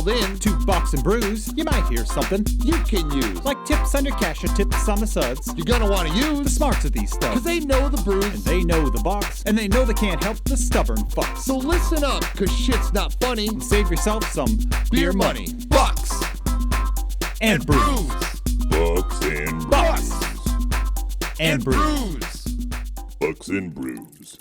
called in to Box and Brews, you might hear something you can use. like tips on your cash or tips on the suds. You're gonna want to The use smarts of these because stuff. they know the brews. And they know the box, and they know they can't help the stubborn fucks. So listen up, because shit's not funny. And save yourself some Beer money. Bucks. and brews. Bucks and Bucks And brews. brews. Bucks and Brews.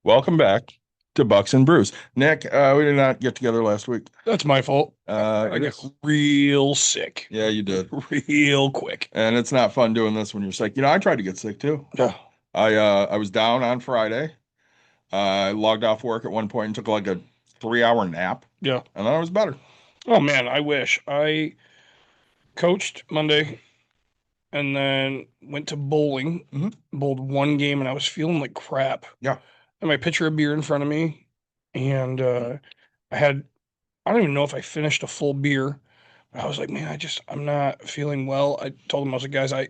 Welcome back to Bucks and Brews. Nick, we did not get together last week. That's my fault. I I got guess. real sick Yeah, you did. real quick. And it's not fun doing this when you're sick. You know, I tried to get sick too. Yeah. I was down on Friday. I logged off work at one point and took like a 3-hour nap, Yeah. and then I was better. Oh man, I wish. I coached Monday and then went to bowling. Mhm. Bowled one game and I was feeling like crap. Yeah. And my pitcher of beer in front of me, and I don't even know if I finished a full beer. I was like, man, I'm not feeling well. I told him, I was like, guys, I'm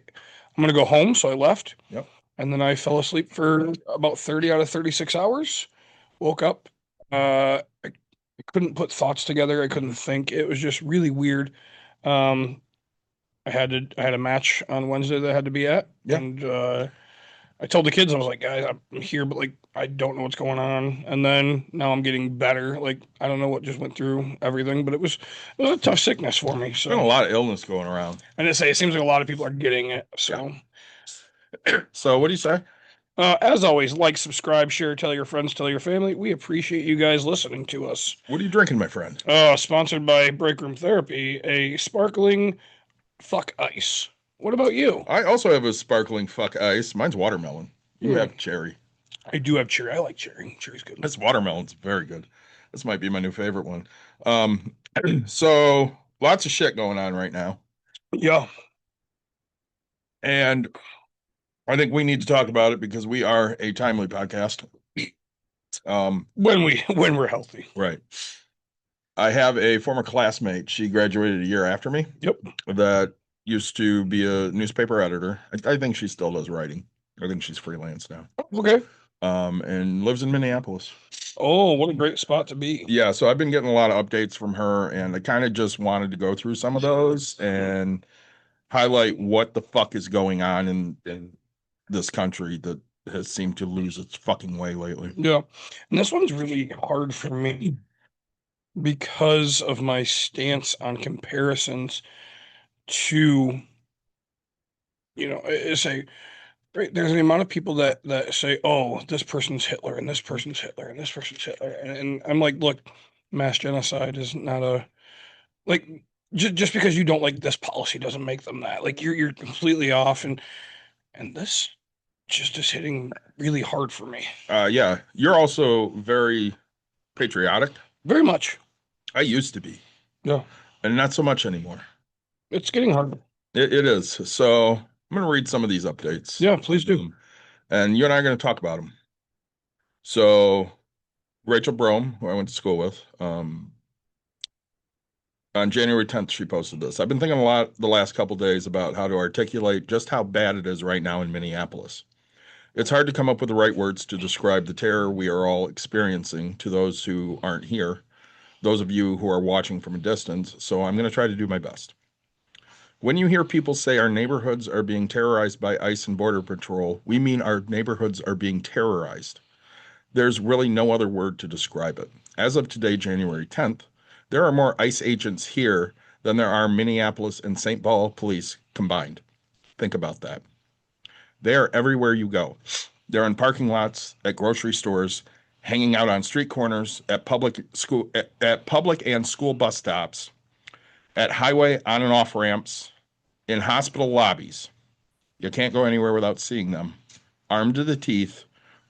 gonna go home. So I left. Yep. And then I fell asleep for about 30 out of 36 hours. Woke up. I couldn't put thoughts together. I couldn't think. It was just really weird. I had a match on Wednesday that I had to be at. Yeah. And I told the kids, I was like, guys, I'm here, but like I don't know what's going on. And then now I'm getting better. Like I don't know what just went through everything, but it was a tough sickness for me. There's been a So lot of illness going around. and it seems like a lot of people are getting it. So So what do you say? as always, like, subscribe, share, tell your friends, tell your family. We appreciate you guys listening to us. What are you drinking, my friend? Sponsored by Break Room Therapy, a sparkling fuck ice. What about you? I also have a sparkling fuck ice. Mine's watermelon. You Hmm. have cherry. I do have cherry. I like cherry. Cherry's good. This watermelon's very good. This might be my new favorite one. So lots of shit going on right now. Yeah. And I think we need to talk about it because we are a timely podcast. When we're healthy. Right. I have a former classmate. She graduated a year after me. Yep. That used to be a newspaper editor. I think she still does writing. I think she's freelance now. Okay. And lives in Minneapolis. Oh, what a great spot to be. Yeah, so I've been getting a lot of updates from her, and I kind of just wanted to go through some of those and highlight what the fuck is going on in this country that has seemed to lose its fucking way lately. Yeah. And this one's really hard for me because of my stance on comparisons to, say, right, there's the amount of people that say, oh, this person's Hitler and this person's Hitler and this person's Hitler. And I'm like, look, mass genocide is not like, just because you don't like this policy doesn't make them that. Like, you're completely off. And this just is hitting really hard for me. Yeah, you're also very patriotic. Very much. I used to be, Yeah. and not so much anymore. It's getting harder. It is. So I'm going to read some of these updates. Yeah, please do. And you and I are going to talk about them. So Rachel Brougham, who I went to school with, on January 10th, she posted this. I've been thinking a lot the last couple days about how to articulate just how bad it is right now in Minneapolis. It's hard to come up with the right words to describe the terror we are all experiencing to those who aren't here, those of you who are watching from a distance, so I'm going to try to do my best. When you hear people say our neighborhoods are being terrorized by ICE and Border Patrol, we mean our neighborhoods are being terrorized. There's really no other word to describe it. As of today, January 10th, there are more ICE agents here than there are Minneapolis and St. Paul police combined. Think about that. They are everywhere you go. They're in parking lots, at grocery stores, hanging out on street corners, at public and school bus stops, at highway on and off ramps, in hospital lobbies. You can't go anywhere without seeing them. Armed to the teeth,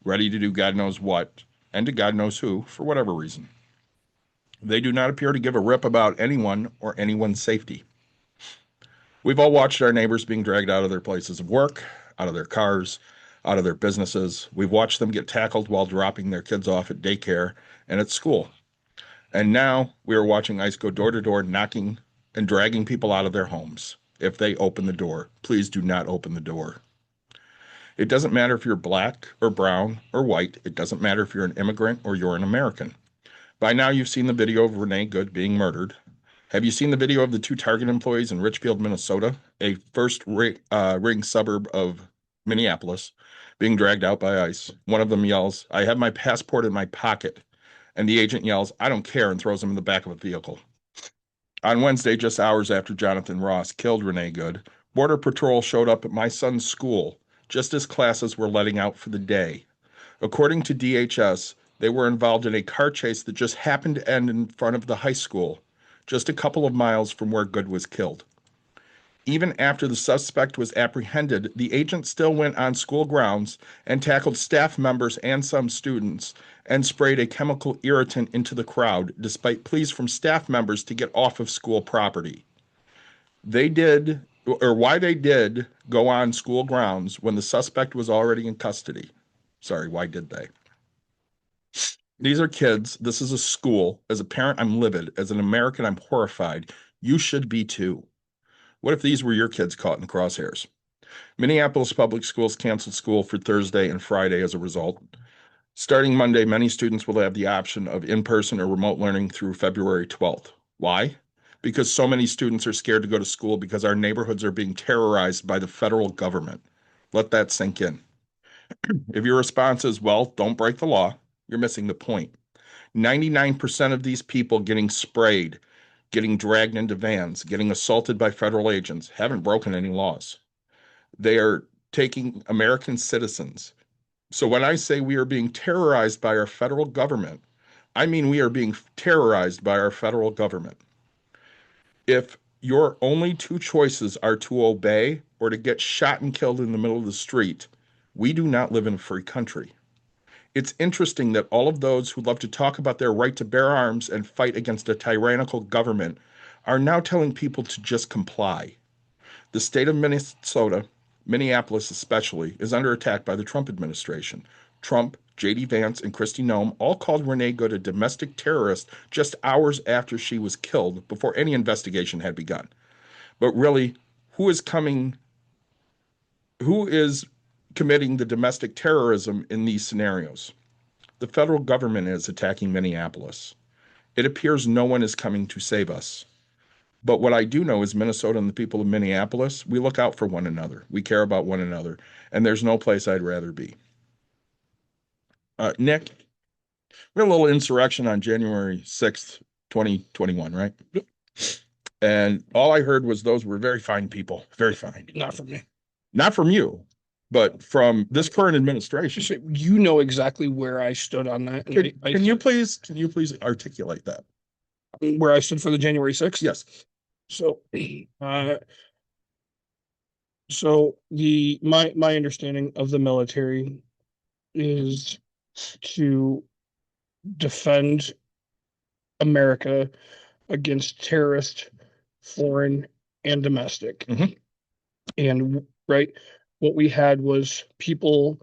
ready to do God knows what, and to God knows who, for whatever reason. They do not appear to give a rip about anyone or anyone's safety. We've all watched our neighbors being dragged out of their places of work, out of their cars, out of their businesses. We've watched them get tackled while dropping their kids off at daycare and at school. And now we are watching ICE go door to door, knocking and dragging people out of their homes. If they open the door, please do not open the door. It doesn't matter if you're black or brown or white. It doesn't matter if you're an immigrant or you're an American. By now, you've seen the video of Renee Good being murdered. Have you seen the video of the two Target employees in Richfield, Minnesota, a ring suburb of Minneapolis, being dragged out by ICE? One of them yells, "I have my passport in my pocket." And the agent yells, "I don't care," and throws him in the back of a vehicle. On Wednesday, just hours after Jonathan Ross killed Renee Good, Border Patrol showed up at my son's school just as classes were letting out for the day. According to DHS, they were involved in a car chase that just happened to end in front of the high school, just a couple of miles from where Good was killed. Even after the suspect was apprehended, the agent still went on school grounds and tackled staff members and some students and sprayed a chemical irritant into the crowd, despite pleas from staff members to get off of school property. Why they did go on school grounds when the suspect was already in custody. Sorry, why did they? These are kids. This is a school. As a parent, I'm livid. As an American, I'm horrified. You should be too. What if these were your kids caught in crosshairs? Minneapolis Public Schools canceled school for Thursday and Friday as a result. Starting Monday, many students will have the option of in-person or remote learning through February 12th. Why? Because so many students are scared to go to school because our neighborhoods are being terrorized by the federal government. Let that sink in. If your response is, well, don't break the law, you're missing the point. 99% of these people getting sprayed, getting dragged into vans, getting assaulted by federal agents haven't broken any laws. They are taking American citizens. So when I say we are being terrorized by our federal government, I mean we are being terrorized by our federal government. If your only two choices are to obey or to get shot and killed in the middle of the street, we do not live in a free country. It's interesting that all of those who love to talk about their right to bear arms and fight against a tyrannical government are now telling people to just comply. The state of Minnesota, Minneapolis especially, is under attack by the Trump administration. Trump, J.D. Vance, and Kristi Noem all called Renee Good a domestic terrorist just hours after she was killed, before any investigation had begun. But really, who is committing the domestic terrorism in these scenarios? The federal government is attacking Minneapolis. It appears no one is coming to save us. But what I do know is Minnesota and the people of Minneapolis, we look out for one another. We care about one another. And there's no place I'd rather be. Nick, we had a little insurrection on January 6th, 2021, right? And all I heard was those were very fine people. Very fine. Not from me. Not from you, but from this current administration. You know exactly where I stood on that. Can you please articulate that? Where I stood for the January 6th? Yes. So, my understanding of the military is to defend America against terrorist, foreign, and domestic. Mhm. And what we had was people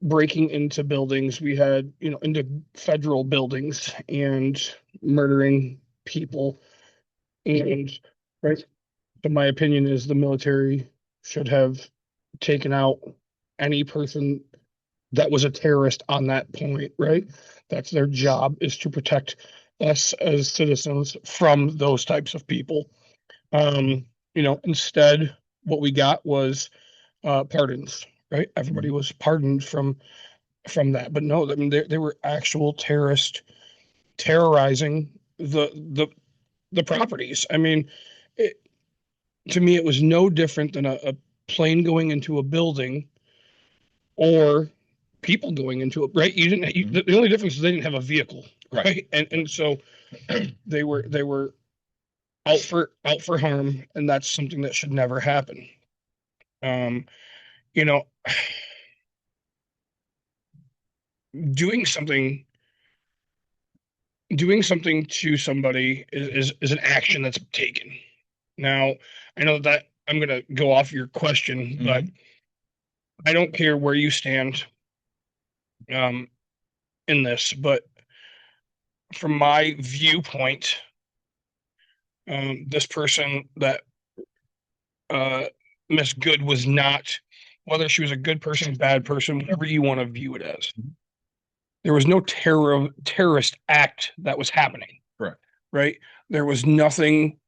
breaking into buildings. We had, into federal buildings and murdering people. And so my opinion is the military should have taken out any person that was a terrorist on that point, right? That's their job, is to protect us as citizens from those types of people. Instead, what we got was pardons, right? Everybody was pardoned from that. But no, I mean, they were actual terrorists terrorizing the properties. I mean, to me, it was no different than a plane going into a building or people going into it, right? The only difference is they didn't have a vehicle, right? And so they were out for harm, and that's something that should never happen. Doing something to somebody is an action that's taken. Now, I know that I'm going to go off your question, but I don't care where you stand in this, but from my viewpoint, this person that Miss Good was not whether she was a good person, bad person, whatever you want to view it as. There was no terrorist act that was happening. Correct. Right? There was nothing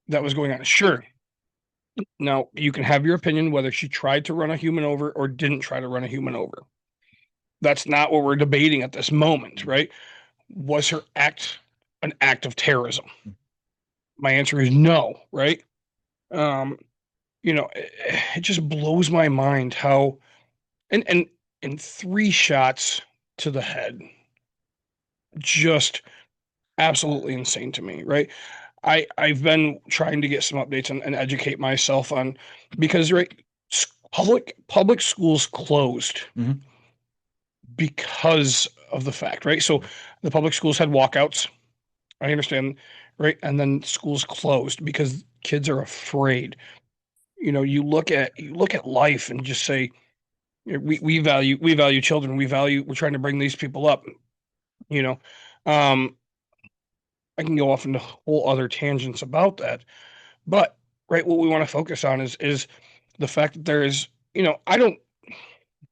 that was going on. Sure. Now, you can have your opinion whether she tried to run a human over or didn't try to run a human over. That's not what we're debating at this moment, right? Was her act an act of terrorism? My answer is no, right? It just blows my mind how and 3 shots to the head, just absolutely insane to me, right? I've been trying to get some updates and educate myself on, because right, public schools closed because of the fact, right? So the public schools had walkouts. I understand, right? And then schools closed because kids are afraid. You look at life and just say, we value children. We're trying to bring these people up. You know, um, I can go off into whole other tangents about that, but right, what we want to focus on is the fact that there is, I don't.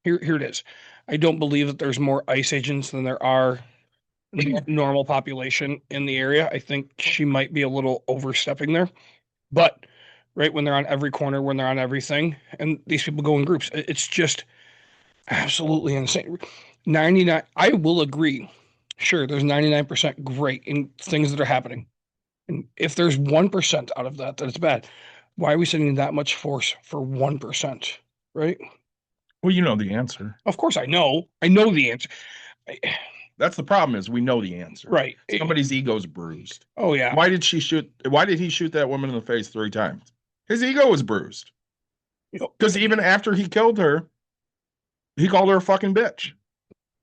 Here it is. I don't believe that there's more ICE agents than there are normal population in the area. I think she might be a little overstepping there, but right, when they're on every corner, when they're on everything, and these people go in groups, it's just absolutely insane. 99, I will agree. Sure, there's 99% great in things that are happening. And if there's 1% out of that it's bad, why are we sending that much force for 1%? Right? Well, you know the answer. Of course I know. I know the answer. That's the problem, is we know the answer. Right. Somebody's ego's bruised. Oh yeah. Why did he shoot that woman in the face 3 times? His ego was bruised. Because even after he killed her, he called her a fucking bitch.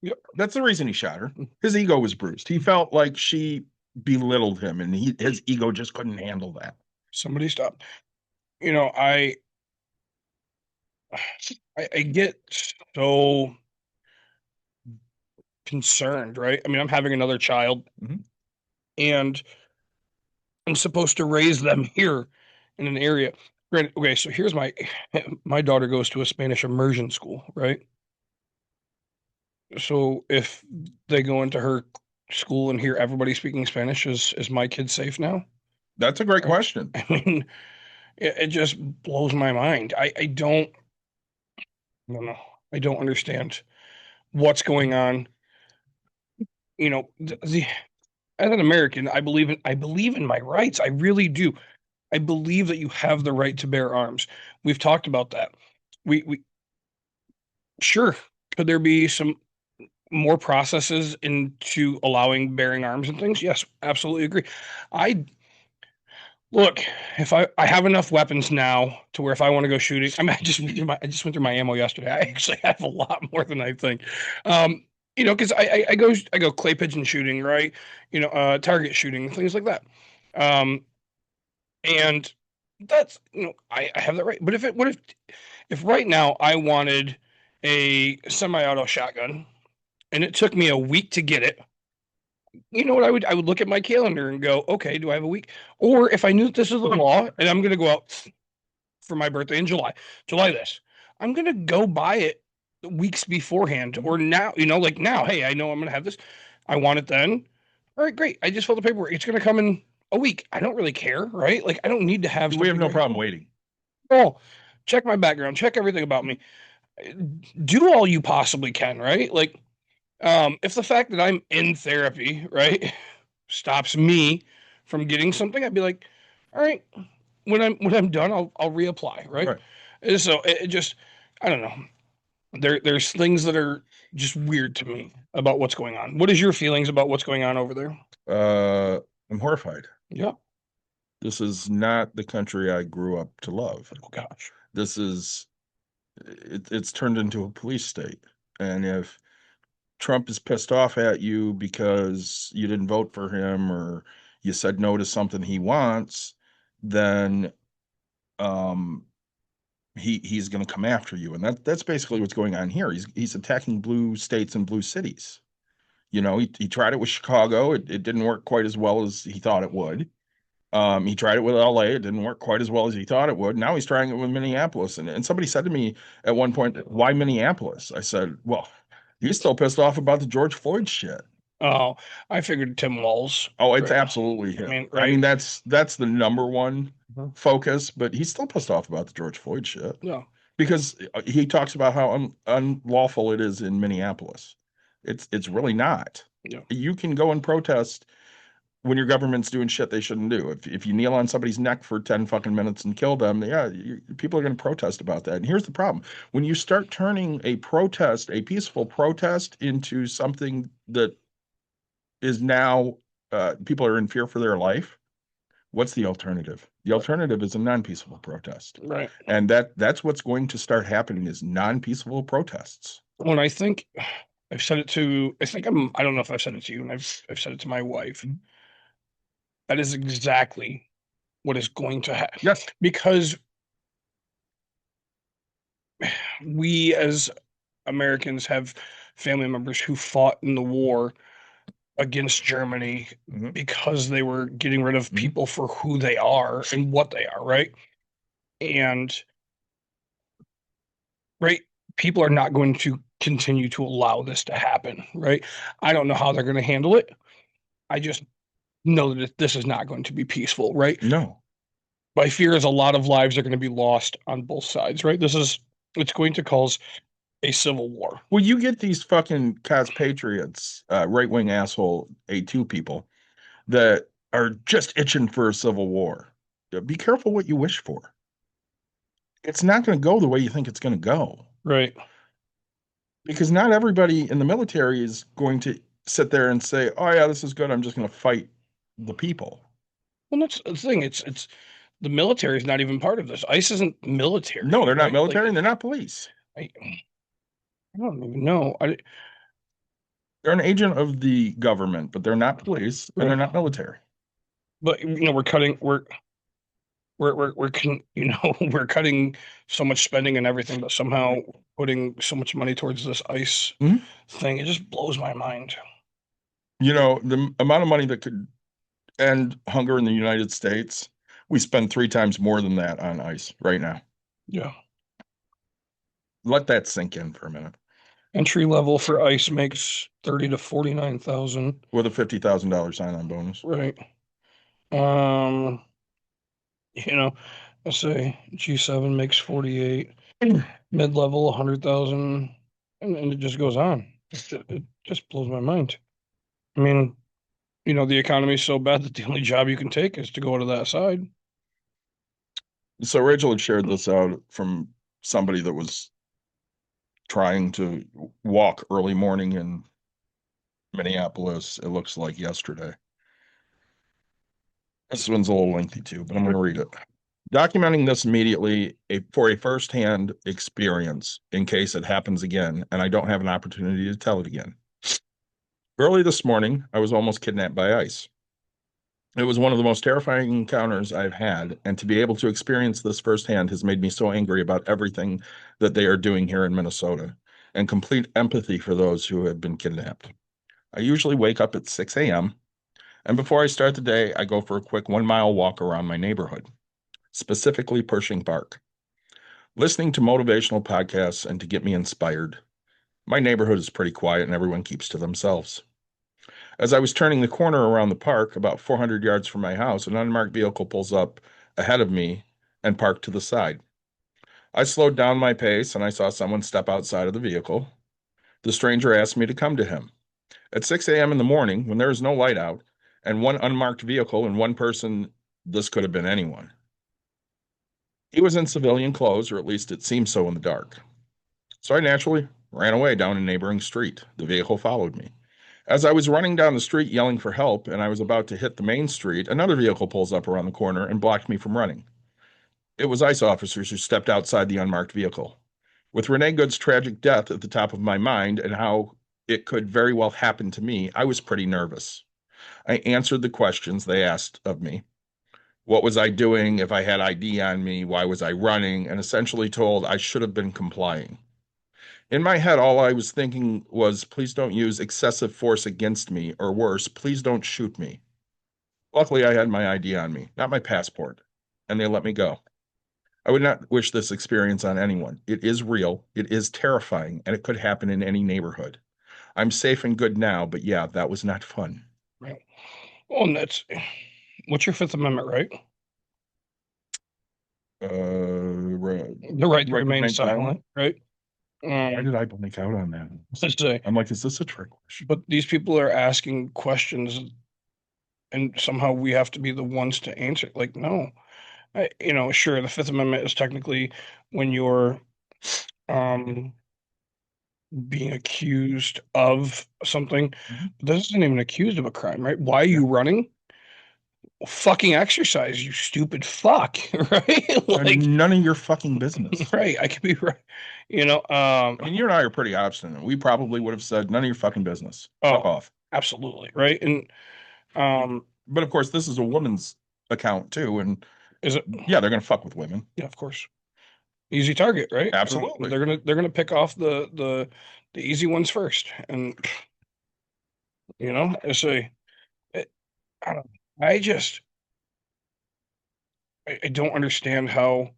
Yep. That's the reason he shot her. His ego was bruised. He felt like she belittled him, and his ego just couldn't handle that. Somebody stop. I get so concerned, right? I mean, I'm having another child, and I'm supposed to raise them here in an area. Okay, so here's my daughter goes to a Spanish immersion school, right? So if they go into her school and hear everybody speaking Spanish, is my kid safe now? That's a great question. I mean, it just blows my mind. I don't know. I don't understand what's going on. As an American, I believe in my rights. I really do. I believe that you have the right to bear arms. We've talked about that. We sure, could there be some more processes into allowing bearing arms and things? Yes, absolutely agree. I Look, if I have enough weapons now to where if I want to go shooting, I mean, I just went through my ammo yesterday. I actually have a lot more than I think. Because I go clay pigeon shooting, right? Target shooting, things like that. And that's I have that right. But if right now I wanted a semi-auto shotgun and it took me a week to get it, you know what I would look at my calendar and go, okay, do I have a week? Or if I knew that this is the law and I'm going to go out for my birthday in July this, I'm going to go buy it weeks beforehand or now, like now, hey, I know I'm going to have this. I want it then. All right, great. I just filled the paperwork. It's going to come in a week. I don't really care, right? Like I don't need to have. We have no problem waiting. Oh, check my background, check everything about me. Do all you possibly can, right? Like, if the fact that I'm in therapy, right, stops me from getting something, I'd be like, all right, when I'm done, I'll reapply, right? And so it just, I don't know. There's things that are just weird to me about what's going on. What is your feelings about what's going on over there? I'm horrified. Yeah. This is not the country I grew up to love. Oh gosh. It's turned into a police state. And if Trump is pissed off at you because you didn't vote for him or you said no to something he wants, then he's going to come after you. And that's basically what's going on here. He's attacking blue states and blue cities. He tried it with Chicago. It didn't work quite as well as he thought it would. He tried it with LA. It didn't work quite as well as he thought it would. Now he's trying it with Minneapolis. And somebody said to me at one point, why Minneapolis? I said, well, he's still pissed off about the George Floyd shit. Oh, I figured Tim Walz. Oh, it's Right. absolutely him. I right? mean, that's the number one focus, but he's still pissed off about the George Floyd shit No. because he talks about how unlawful it is in Minneapolis. It's really not. Yeah. You can go and protest when your government's doing shit they shouldn't do. If you kneel on somebody's neck for 10 fucking minutes and kill them, yeah, people are going to protest about that. And here's the problem. When you start turning a protest, a peaceful protest, into something that is now people are in fear for their life, what's the alternative? The alternative is a non-peaceful protest. Right. And that's what's going to start happening is non-peaceful protests. When I think I've said it to, I don't know if I've said it to you, and I've said it to my wife. That is exactly what is going to happen. Yes. Because we as Americans have family members who fought in the war against Germany because they were getting rid of people for who they are and what they are, right? And right, people are not going to continue to allow this to happen, right? I don't know how they're going to handle it. I just know that this is not going to be peaceful, right? No. My fear is a lot of lives are going to be lost on both sides, right? It's going to cause a civil war. Well, you get these fucking cos patriots, right-wing asshole A2 people that are just itching for a civil war. Be careful what you wish for. It's not going to go the way you think it's going to go. Right. Because not everybody in the military is going to sit there and say, oh, yeah, this is good. I'm just going to fight the people. Well, that's the thing. It's the military is not even part of this. ICE isn't military. No, they're not right? military and they're not police. I don't even know. They're an agent of the government, but they're not police and they're not military. But we're cutting we're cutting so much spending and everything, but somehow putting so much money towards this ICE thing, it just blows my mind. The amount of money that could end hunger in the United States, we spend 3 times more than that on ICE right now. Yeah. Let that sink in for a minute. Entry level for ICE makes 30 to 49,000 with a $50,000 sign-on bonus. Right. Let's say G7 makes 48, mid-level 100,000, and it just goes on. It just blows my mind. I mean, the economy is so bad that the only job you can take is to go to that side. So Rachel had shared this out from somebody that was trying to walk early morning in Minneapolis. It looks like yesterday. This one's a little lengthy too, but I'm going to read it. Documenting this immediately for a firsthand experience in case it happens again and I don't have an opportunity to tell it again. Early this morning, I was almost kidnapped by ICE. It was one of the most terrifying encounters I've had, and to be able to experience this firsthand has made me so angry about everything that they are doing here in Minnesota, and complete empathy for those who have been kidnapped. I usually wake up at 6 a.m., and before I start the day, I go for a quick 1-mile walk around my neighborhood, specifically Pershing Park, listening to motivational podcasts and to get me inspired. My neighborhood is pretty quiet and everyone keeps to themselves. As I was turning the corner around the park, about 400 yards from my house, an unmarked vehicle pulls up ahead of me and parked to the side. I slowed down my pace and I saw someone step outside of the vehicle. The stranger asked me to come to him. At 6 a.m. in the morning, when there is no light out, and one unmarked vehicle and one person, this could have been anyone. He was in civilian clothes, or at least it seemed so in the dark. So I naturally ran away down a neighboring street. The vehicle followed me. As I was running down the street yelling for help and I was about to hit the main street, another vehicle pulls up around the corner and blocked me from running. It was ICE officers who stepped outside the unmarked vehicle. With Renee Good's tragic death at the top of my mind and how it could very well happen to me, I was pretty nervous. I answered the questions they asked of me. What was I doing? If I had ID on me, why was I running? And essentially told I should have been complying. In my head, all I was thinking was, please don't use excessive force against me, or worse, please don't shoot me. Luckily, I had my ID on me, not my passport, and they let me go. I would not wish this experience on anyone. It is real, it is terrifying, and it could happen in any neighborhood. I'm safe and good now, but yeah, that was not fun. Right. Well, and what's your Fifth Amendment right? The right to remain silent, right? Why did I blank out on that? Let's say, I'm like, is this a trick question? but these people are asking questions, and somehow we have to be the ones to answer. Like, no, sure, the Fifth Amendment is technically when you're um being accused of something. Mhm. But this isn't even accused of a crime, right? Why are you running? Well, fucking exercise, you stupid fuck, right? Like, None of your fucking business. right? I could be right. I mean, you and I are pretty obstinate. We probably would have said none of your fucking business. Fuck Oh, off. absolutely, right? And But of course, this is a woman's account too, and is it? yeah, they're gonna fuck with women. Yeah, of course. Easy target, right? I mean, Absolutely. they're gonna pick off the easy ones first, and it's I don't. I just I don't understand how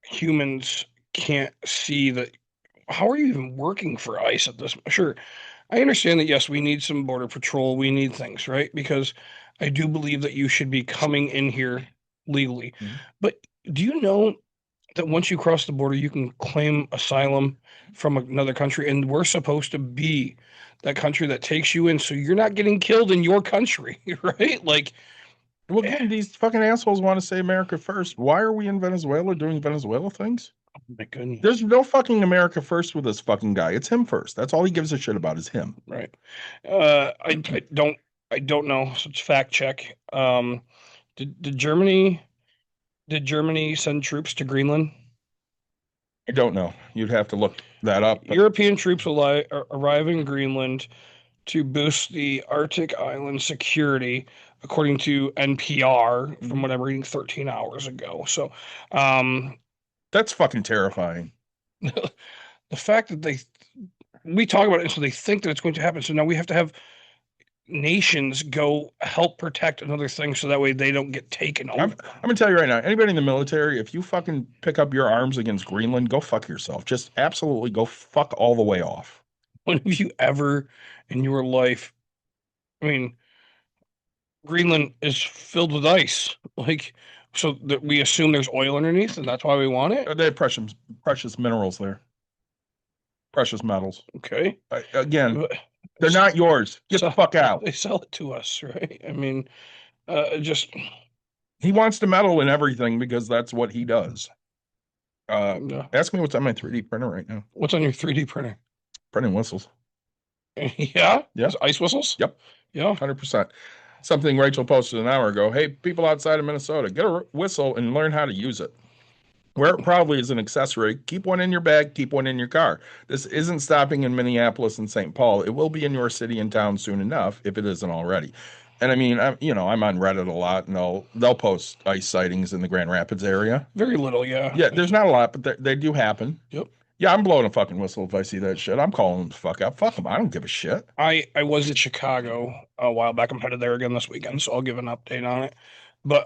humans can't see that. How are you even working for ICE at this? Sure, I understand that, yes, we need some border patrol, we need things, right? Because I do believe that you should be coming in here legally. Mhm. But do you know that once you cross the border, you can claim asylum from another country, and we're supposed to be that country that takes you in, so you're not getting killed in your country, right? Like, Well, again, these fucking assholes want to say America first. Why are we in Venezuela doing Venezuela things? oh my goodness, There's no fucking America first with this fucking guy. It's him first. That's all he gives a shit about is him. right? I don't know. So it's fact check. Did Germany send troops to Greenland? I don't know. You'd have to look that up. European troops arrive in Greenland to boost the Arctic island security, according to NPR, from what I'm reading 13 hours ago. So, That's fucking terrifying. the fact that we talk about it, and so they think that it's going to happen. So now we have to have nations go help protect another thing, so that way they don't get taken over. I'm gonna tell you right now, anybody in the military, if you fucking pick up your arms against Greenland, go fuck yourself. Just absolutely go fuck all the way off. When have you ever in your life? I mean, Greenland is filled with ice. Like, so that we assume there's oil underneath, and that's why we want it. They have precious minerals there, precious metals. Okay. Again, But they're not yours. Get the fuck out. they sell it to us, right? I mean, just He wants to meddle in everything because that's what he does. Ask me what's on my 3D printer right now. what's on your 3D printer? Printing whistles. Yeah. Yeah. Is it ice whistles? Yep. Yeah. 100%. Something Rachel posted an hour ago. Hey, people outside of Minnesota, get a whistle and learn how to use it. Where it probably is an accessory, keep one in your bag, keep one in your car. This isn't stopping in Minneapolis and St. Paul. It will be in your city and town soon enough if it isn't already. And I mean, I'm on Reddit a lot, and they'll post ice sightings in the Grand Rapids area. Very little, yeah. Yeah, there's not a lot, but they do happen. Yep. Yeah, I'm blowing a fucking whistle if I see that shit. I'm calling them the fuck out. Fuck them. I don't give a shit. I was in Chicago a while back. I'm headed there again this weekend, so I'll give an update on it. But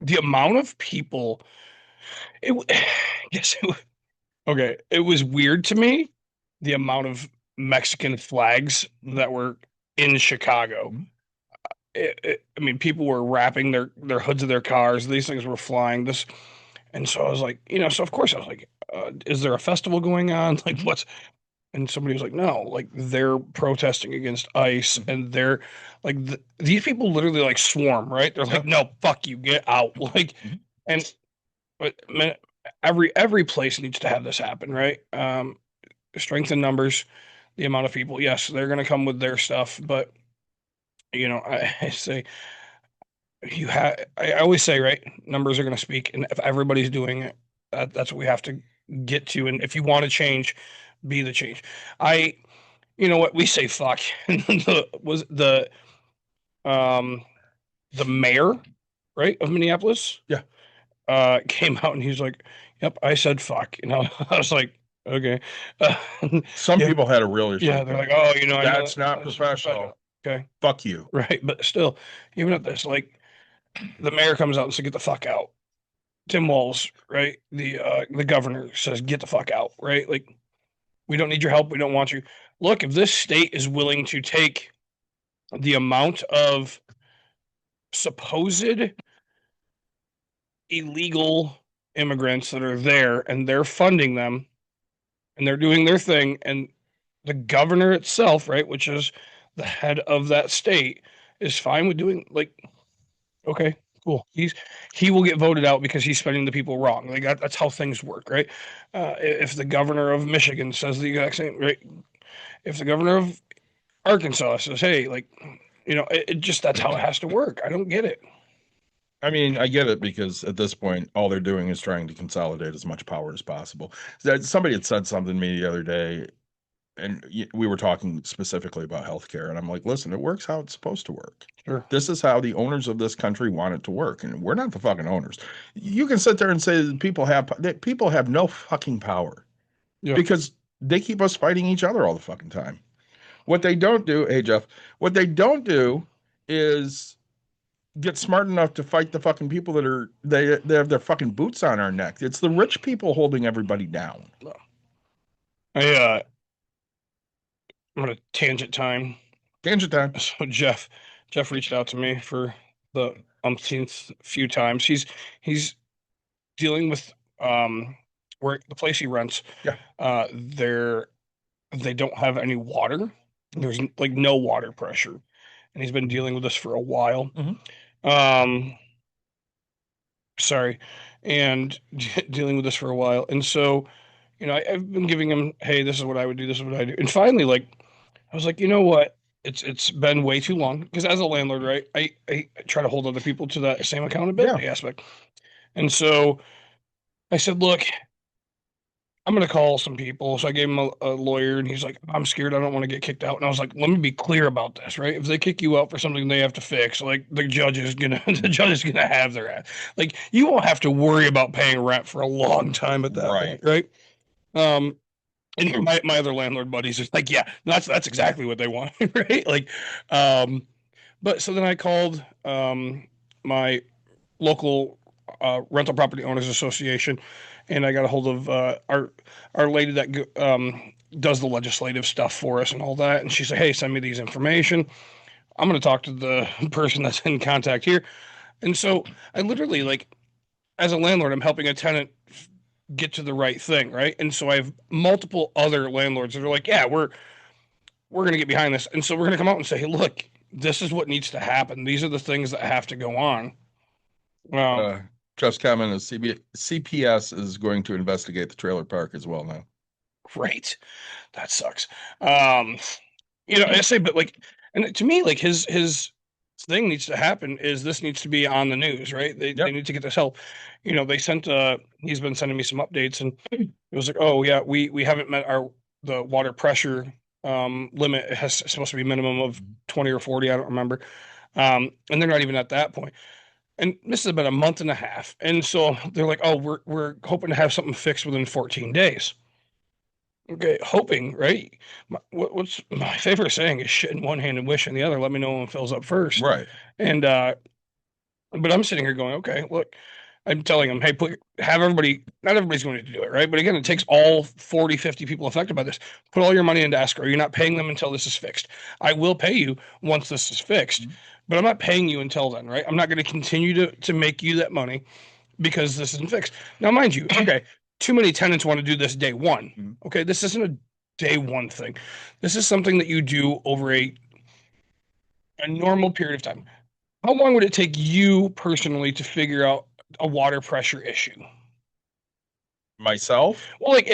the amount of people, yes, okay, it was weird to me, the amount of Mexican flags that were in Chicago. I mean, people were wrapping their hoods of their cars. These things were flying. And so I was like, so of course I was like, is there a festival going on? Like, what's? And somebody was like, no, like they're protesting against ICE, and they're like, these people literally like swarm, right? They're like, no, fuck you, get out, like, and but man, every place needs to have this happen, right? Strength in numbers, the amount of people. Yes, they're gonna come with their stuff, but I say I always say, right, numbers are gonna speak, and if everybody's doing it, that's what we have to get to. And if you want to change, be the change. You know what, we say fuck. Was the mayor, right, of Minneapolis? Yeah. Came out and he's like, "Yep, I said fuck." I was like, "Okay." Some yeah, people had a real issue. yeah, they're like, "Oh, that's not professional. Okay. Fuck you. Right. But still, even at this, like the mayor comes out and says, get the fuck out. Tim Walz, right? The governor says, get the fuck out, right? Like, we don't need your help. We don't want you. Look, if this state is willing to take the amount of supposed illegal immigrants that are there and they're funding them and they're doing their thing, and the governor itself, right, which is the head of that state, is fine with doing, like, okay, cool. He will get voted out because he's spending the people wrong. Like that's how things work, right? If the governor of Michigan says the exact same, right? If the governor of Arkansas says, hey, like, it just, that's how it has to work. I don't get it. I mean, I get it because at this point, all they're doing is trying to consolidate as much power as possible. Somebody had said something to me the other day, and we were talking specifically about healthcare, and I'm like, listen, it works how it's supposed to work. Sure. This is how the owners of this country want it to work, and we're not the fucking owners. You can sit there and say that people have no fucking power because they keep us fighting each other all the fucking time. What they don't do, hey Jeff, what they don't do is get smart enough to fight the fucking people that they have their fucking boots on our neck. It's the rich people holding everybody down. I'm gonna tangent time. Tangent time. So Jeff reached out to me for the umpteenth few times. He's dealing with where the place he rents. Yeah. They don't have any water. There's like no water pressure, and he's been dealing with this for a while. Sorry, and dealing with this for a while, and so I've been giving him, hey, this is what I would do, this is what I do, and finally, like, I was like, you know what? It's been way too long, because as a landlord, right, I try to hold other people to that same accountability aspect, and so I said, look, I'm going to call some people. So I gave him a lawyer, and he's like, I'm scared. I don't want to get kicked out. And I was like, let me be clear about this, right? If they kick you out for something they have to fix, like the judge is going to have their ass. Like, you won't have to worry about paying rent for a long time at that point, right? And my other landlord buddies is like, yeah, that's exactly what they want, right? Like, but so then I called my local rental property owners association, and I got a hold of our lady that does the legislative stuff for us and all that, and she said, hey, send me these information. I'm going to talk to the person that's in contact here. And so I literally, like, as a landlord, I'm helping a tenant get to the right thing, right? And so I have multiple other landlords that are like, yeah, we're going to get behind this, and so we're going to come out and say, hey, look, this is what needs to happen. These are the things that have to go on. Jeff's comment is CPS is going to investigate the trailer park as well now. Great. That sucks. I say, but like, and to me, like his thing needs to happen is this needs to be on the news, right? They need to get this help. They sent, he's been sending me some updates, and it was like, oh yeah, we haven't met the water pressure limit. It's supposed to be minimum of 20 or 40. I don't remember. And they're not even at that point. And this is about a month and a half. And so they're like, oh, we're hoping to have something fixed within 14 days. Okay, hoping, right? What's my favorite saying is shit in one hand and wish in the other. Let me know when it fills up first. Right. And but I'm sitting here going, okay, look, I'm telling them, hey, have everybody, not everybody's going to do it, right? But again, it takes all 40, 50 people affected by this. Put all your money into escrow. You're not paying them until this is fixed. I will pay you once this is fixed. But I'm not paying you until then, right? I'm not going to continue to make you that money because this isn't fixed. Now, mind you, okay, too many tenants want to do this day one. Okay, this isn't a day one thing. This is something that you do over a normal period of time. How long would it take you personally to figure out a water pressure issue? Myself? Well, like,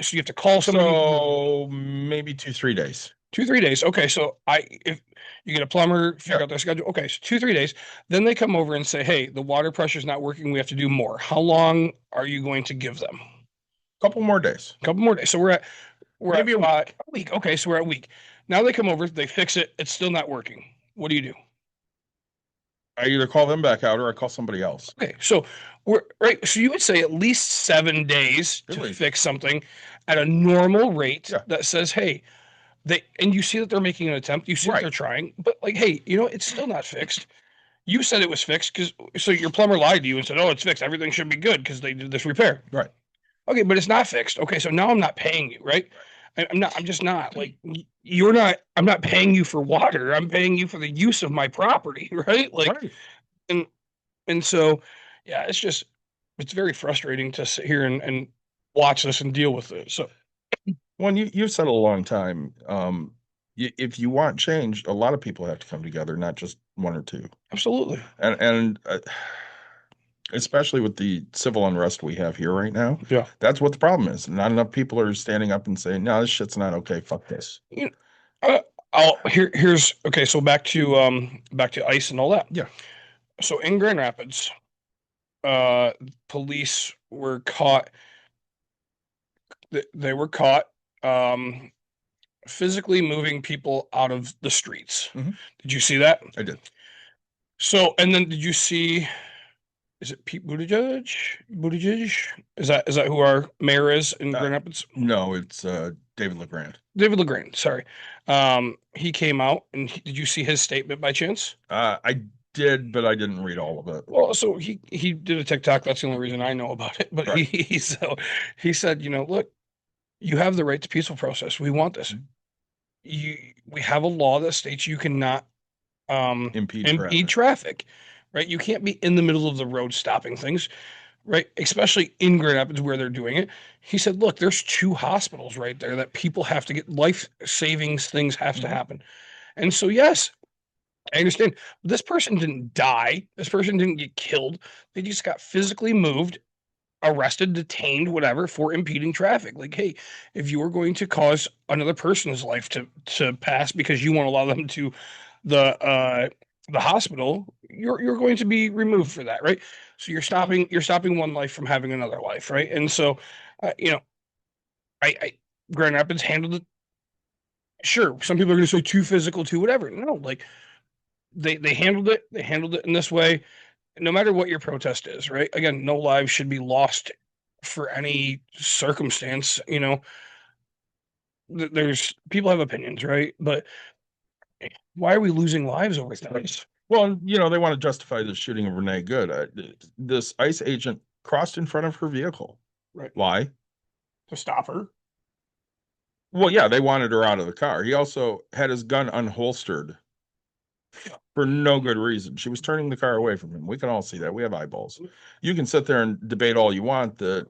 so you have to call somebody. So maybe 2-3 days. 2-3 days. Okay, so if you get a plumber, figure out their schedule. Okay, so 2-3 days. Then they come over and say, hey, the water pressure is not working. We have to do more. How long are you going to give them? A couple more days. A couple more days. So we're maybe at a week. Okay, so we're at a week. Now they come over, they fix it. It's still not working. What do you do? I either call them back out or I call somebody else. Okay, so so you would say at least 7 days to fix something at a normal rate that says, hey, and you see that they're making an attempt. You see that Right. they're trying, but like, hey, it's still not fixed. You said it was fixed so your plumber lied to you and said, oh, it's fixed. Everything should be good because they did this repair. Right. Okay, but it's not fixed. Okay, so now I'm not paying you, right? I'm not. I'm just not like you're not. I'm not paying you for water. I'm paying you for the use of my property, right? Like, Right. and so, yeah, it's very frustrating to sit here and watch this and deal with it. So, Well, you've said a long time. If you want change, a lot of people have to come together, not just one or two. absolutely, And especially with the civil unrest we have here right now, yeah. that's what the problem is. Not enough people are standing up and saying, "No, this shit's not okay. Fuck this." You here's okay. So back to ICE and all that. Yeah. So in Grand Rapids, police were caught. They were caught physically moving people out of the streets. Mhm. Did you see that? I did. So, and then did you see? Is it Pete Buttigieg? Buttigieg? Is that who our mayor is in Grand Rapids? No, it's David LeGrand. David LeGrand. Sorry. He came out, and did you see his statement by chance? I did, but I didn't read all of it. Well, so he did a TikTok. That's the only reason I know about it. But Right. he said, look, you have the right to peaceful protest. We want this. We have a law that states you cannot impede traffic, right? You can't be in the middle of the road stopping things, right? Especially in Grand Rapids where they're doing it. He said, look, there's 2 hospitals right there that people have to get life savings things have to happen. And so, yes, I understand. This person didn't die. This person didn't get killed. They just got physically moved, arrested, detained, whatever, for impeding traffic. Like, hey, if you are going to cause another person's life to pass because you won't allow them to the hospital, you're going to be removed for that, right? So you're stopping one life from having another life, right? And so, I Grand Rapids handled it. Sure, some people are going to say too physical, too whatever. No, like they handled it. They handled it in this way. No matter what your protest is, right? Again, no lives should be lost for any circumstance. There's people have opinions, right? But why are we losing lives over things? Well, they want to justify the shooting of Renee Good. This ICE agent crossed in front of her vehicle. Right. Why? To stop her. Well, yeah, they wanted her out of the car. He also had his gun unholstered for no good reason. She was turning the car away from him. We can all see that. We have eyeballs. You can sit there and debate all you want that,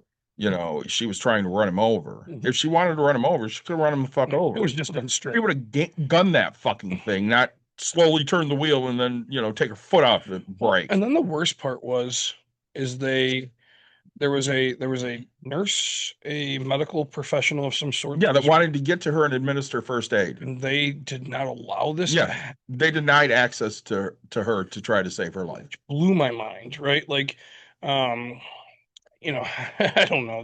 she was trying to run him over. If she wanted to run him over, she could have run him the fuck over. It was just done straight. She would have gunned that fucking thing, not slowly turn the wheel and then, take her foot off the brake. And then the worst part is there was a nurse, a medical professional of some sort. Yeah, that wanted to get to her and administer first aid. And they did not allow this. Yeah, they denied access to her to try to save her life. Which blew my mind, right? Like, I don't know.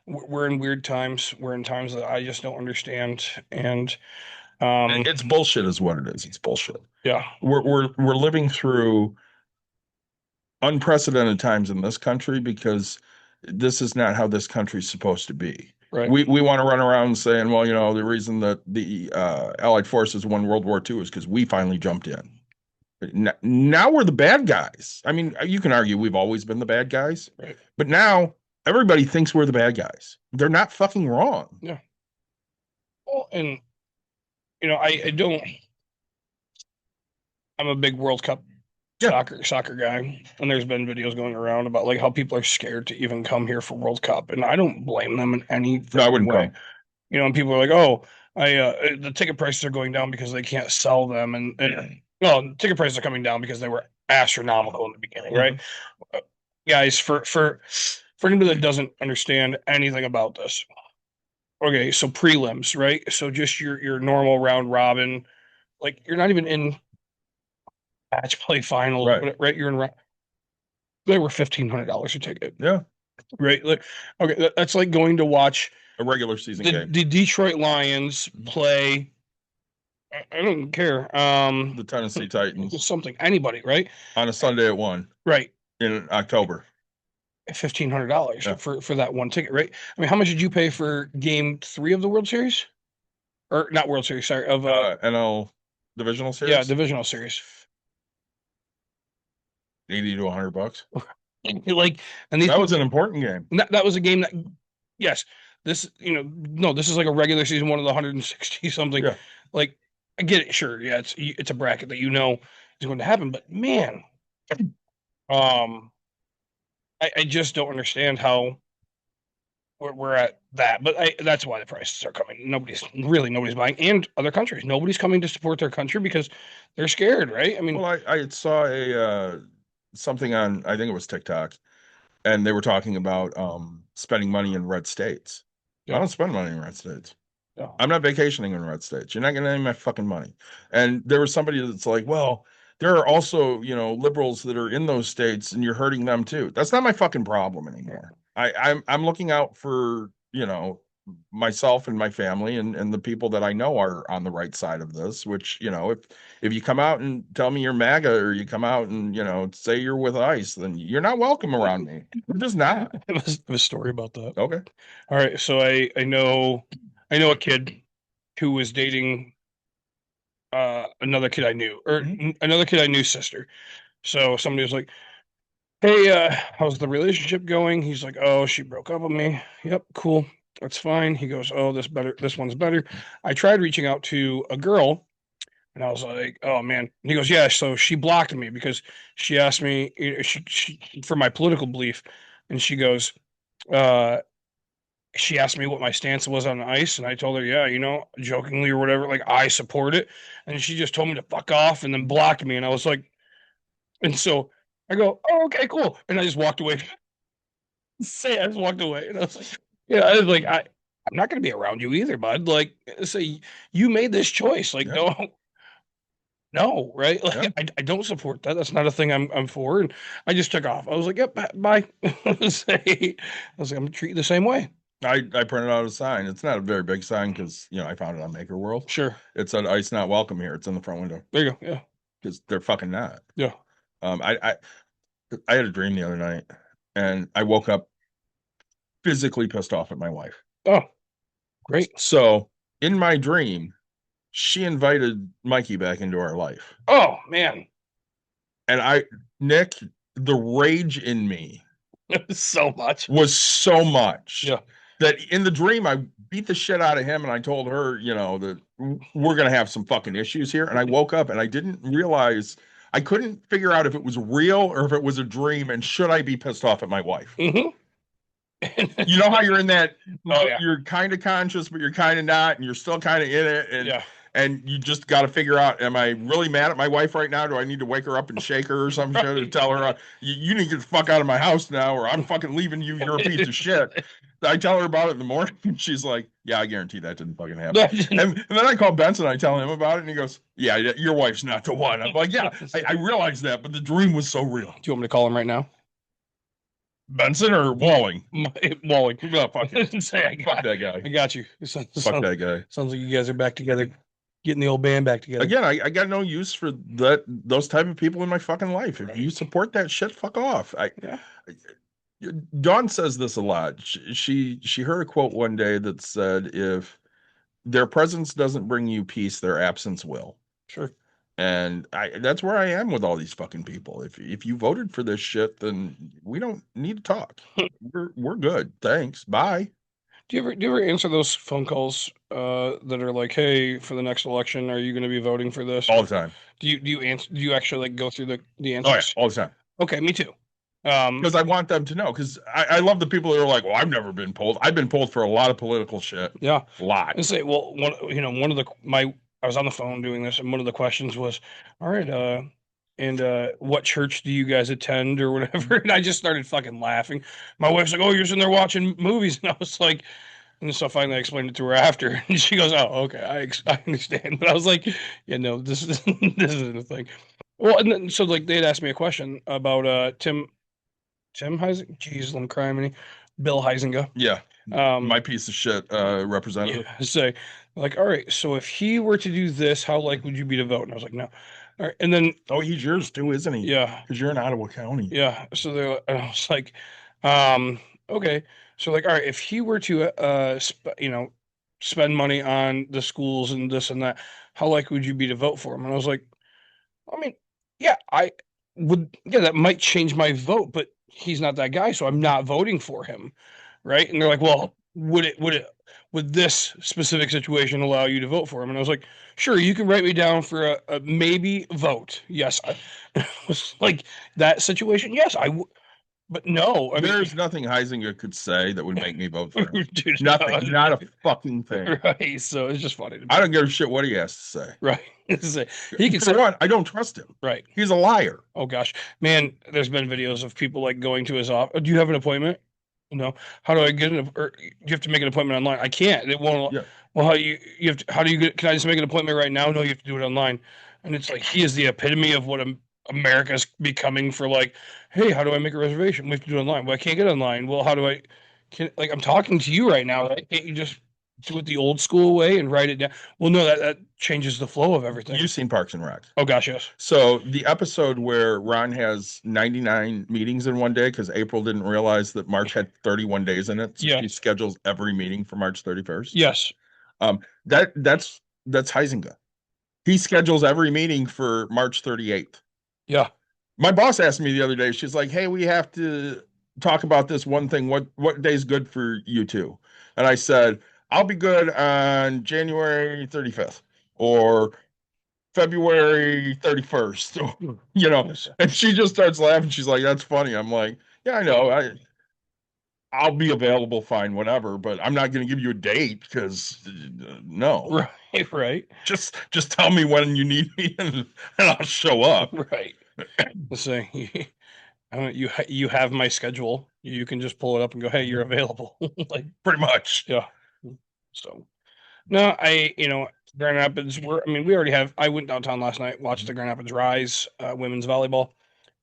We're in weird times. We're in times that I just don't understand. And it's bullshit is what it is. It's bullshit. Yeah. We're living through unprecedented times in this country because this is not how this country's supposed to be. Right. We want to run around saying, well, the reason that the Allied forces won World War II is because we finally jumped in. Now we're the bad guys. I mean, you can argue we've always been the bad guys, right. But now everybody thinks we're the bad guys. They're not fucking wrong. Yeah. Well, and I don't. I'm a big World Cup soccer guy, and there's been videos going around about like how people are scared to even come here for World Cup, and I don't blame them in any I wouldn't way. come. And people are like, oh, the ticket prices are going down because they can't sell them, and the ticket prices are coming down because they were astronomical in the beginning, right? Guys, for anybody that doesn't understand anything about this, okay, so prelims, right? So just your normal round robin, like you're not even in match play finals, right? You're in. They were $1,500 a ticket. Yeah. Right. Like, okay, that's like going to watch a regular season game. The Detroit Lions play. I don't care. The Tennessee Titans. Something. Anybody, right? On a Sunday at 1. Right. In October. $1,500 for that one ticket, right? I mean, how much did you pay for Game 3 of the World Series? or not World Series, sorry, of NL divisional series. divisional series. 80 to $100. Like, and these That was an important game. that was a game that, yes, this, no, this is like a regular season one of the 160 something. Yeah. Like, I get it, sure, yeah, it's a bracket that is going to happen, but man, I just don't understand how we're at that. But that's why the prices are coming. Nobody's buying, and other countries, nobody's coming to support their country because they're scared, right? I mean, Well, I saw a something on, I think it was TikTok, and they were talking about spending money in red states. I Yeah. don't spend money in red states. Yeah. I'm not vacationing in red states. You're not getting any of my fucking money. And there was somebody that's like, well, there are also, liberals that are in those states and you're hurting them too. That's not my fucking problem anymore. I'm looking out for, myself and my family and the people that I know are on the right side of this, which, if you come out and tell me you're MAGA, or you come out and, say you're with ICE, then you're not welcome around me. You're just not. I have a story about that. Okay. All right, so I know a kid who was dating another kid I knew, or another kid I knew's sister. So somebody was like, hey, how's the relationship going? He's like, oh, she broke up with me. Yep, cool. That's fine. He goes, oh, this one's better. I tried reaching out to a girl, and I was like, oh man. And he goes, yeah, so she blocked me because she asked me, she for my political belief, and she goes, uh, she asked me what my stance was on ICE, and I told her, yeah, jokingly or whatever, like, I support it. And she just told me to fuck off and then blocked me. And I was like, and so I go, oh, okay, cool. And I just walked away. I just walked away. And I was like, yeah, I was like, I'm not going to be around you either, bud. Like, say, you made this choice. Like, don't, no, right? Like, Yeah. I don't support that. That's not a thing I'm for. And I just took off. I was like, yep, bye. I was like, I'm going to treat you the same way. I printed out a sign. It's not a very big sign because, I found it on Maker World. Sure. It said ICE not welcome here. It's in the front window. There you go. Yeah. Because they're fucking not. Yeah. I had a dream the other night, and I woke up physically pissed off at my wife. Oh, great. So in my dream, she invited Mikey back into our life. Oh, man. And Nick, the rage in me so much was so much. Yeah. That in the dream, I beat the shit out of him, and I told her, that we're going to have some fucking issues here. And I woke up, and I didn't realize, I couldn't figure out if it was real or if it was a dream, and should I be pissed off at my wife? Mm-hmm. You know how you're in that, yeah. You're kind of conscious, but you're kind of not, and you're still kind of in it. And, yeah. And you just got to figure out, am I really mad at my wife right now? Do I need to wake her up and shake her or some shit and tell her, you need to get the fuck out of my house now, or I'm fucking leaving you. You're a piece of shit. I tell her about it in the morning, and she's like, yeah, I guarantee that didn't fucking happen. And then I call Benson, I tell him about it, and he goes, yeah, your wife's not the one. I'm like, yeah, I realize that, but the dream was so real. Do you want me to call him right now? Benson or Walling? Walling. No, fuck it. Fuck that guy. I got you. Fuck that guy. Sounds like you guys are back together, getting the old band back together. Again, I got no use for those type of people in my fucking life. If you support that shit, fuck off. Dawn says this a lot. She heard a quote one day that said, if their presence doesn't bring you peace, their absence will. Sure. And that's where I am with all these fucking people. If you voted for this shit, then we don't need to talk. We're good. Thanks. Bye. Do you ever answer those phone calls that are like, hey, for the next election, are you going to be voting for this? All the time. Do you answer? Do you actually go through the answers? Oh, yeah, all the time. Okay, me too. Because I want them to know. Because I love the people that are like, well, I've never been polled. I've been polled for a lot of political shit. Yeah, a lot. And say, well, I was on the phone doing this, and one of the questions was, all right, and what church do you guys attend or whatever? And I just started fucking laughing. My wife's like, oh, you're sitting there watching movies. And I was like, and so finally I explained it to her after. And she goes, oh, okay, I understand. But I was like, yeah, no, this isn't a thing. Well, and then, so like they had asked me a question about Tim Heisinger. Jeez, I'm crying. Bill Heisinger. Yeah. My piece of shit representative. Yeah, say, like, all right, so if he were to do this, how likely would you be to vote? And I was like, no. All right, and then he's yours too, isn't he? Yeah, because you're in Ottawa County. Yeah. So and I was like, okay. So like, all right, if he were to spend money on the schools and this and that. How likely would you be to vote for him? And I was like, I mean, yeah, I would, yeah, that might change my vote, but he's not that guy, so I'm not voting for him, right? And they're like, well, would this specific situation allow you to vote for him? And I was like, sure, you can write me down for a maybe vote. Yes, I was like that situation. Yes, but no, I mean, There's nothing Heisinger could say that would make me vote for him. dude, Nothing, not a fucking thing. right? So it's just funny to me, I don't give a shit what he has to say. right? He can For say, one, I don't trust him. right? He's a liar. Oh gosh, man, there's been videos of people like going to his office. Do you have an appointment? No. How do I get an? Or you have to make an appointment online. I can't. It won't. Yeah. Well, you have to, how do you get? Can I just make an appointment right now? No, you have to do it online. And it's like he is the epitome of what America's becoming for like, hey, how do I make a reservation? We have to do it online. Well, I can't get online. Well, how do I? Like I'm talking to you right now. Right? Can't you just do it the old school way and write it down? Well, no, that changes the flow of everything. You've seen Parks and Rec. Oh gosh, yes. So the episode where Ron has 99 meetings in one day because April didn't realize that March had 31 days in it. So Yeah. she schedules every meeting for March 31st. Yes. That's Heisinger. He schedules every meeting for March 38th. Yeah. My boss asked me the other day, she's like, hey, we have to talk about this one thing. What day's good for you two? And I said, I'll be good on January 35th or February 31st, you know. And she just starts laughing. She's like, that's funny. I'm like, yeah, I know. I'll be available fine, whatever, but I'm not going to give you a date because no. Right. Just tell me when you need me and I'll show up. Right. So you have my schedule. You can just pull it up and go, hey, you're available. Like Pretty much. yeah. So no, Grand Rapids. We already have. I went downtown last night, watched the Grand Rapids Rise women's volleyball,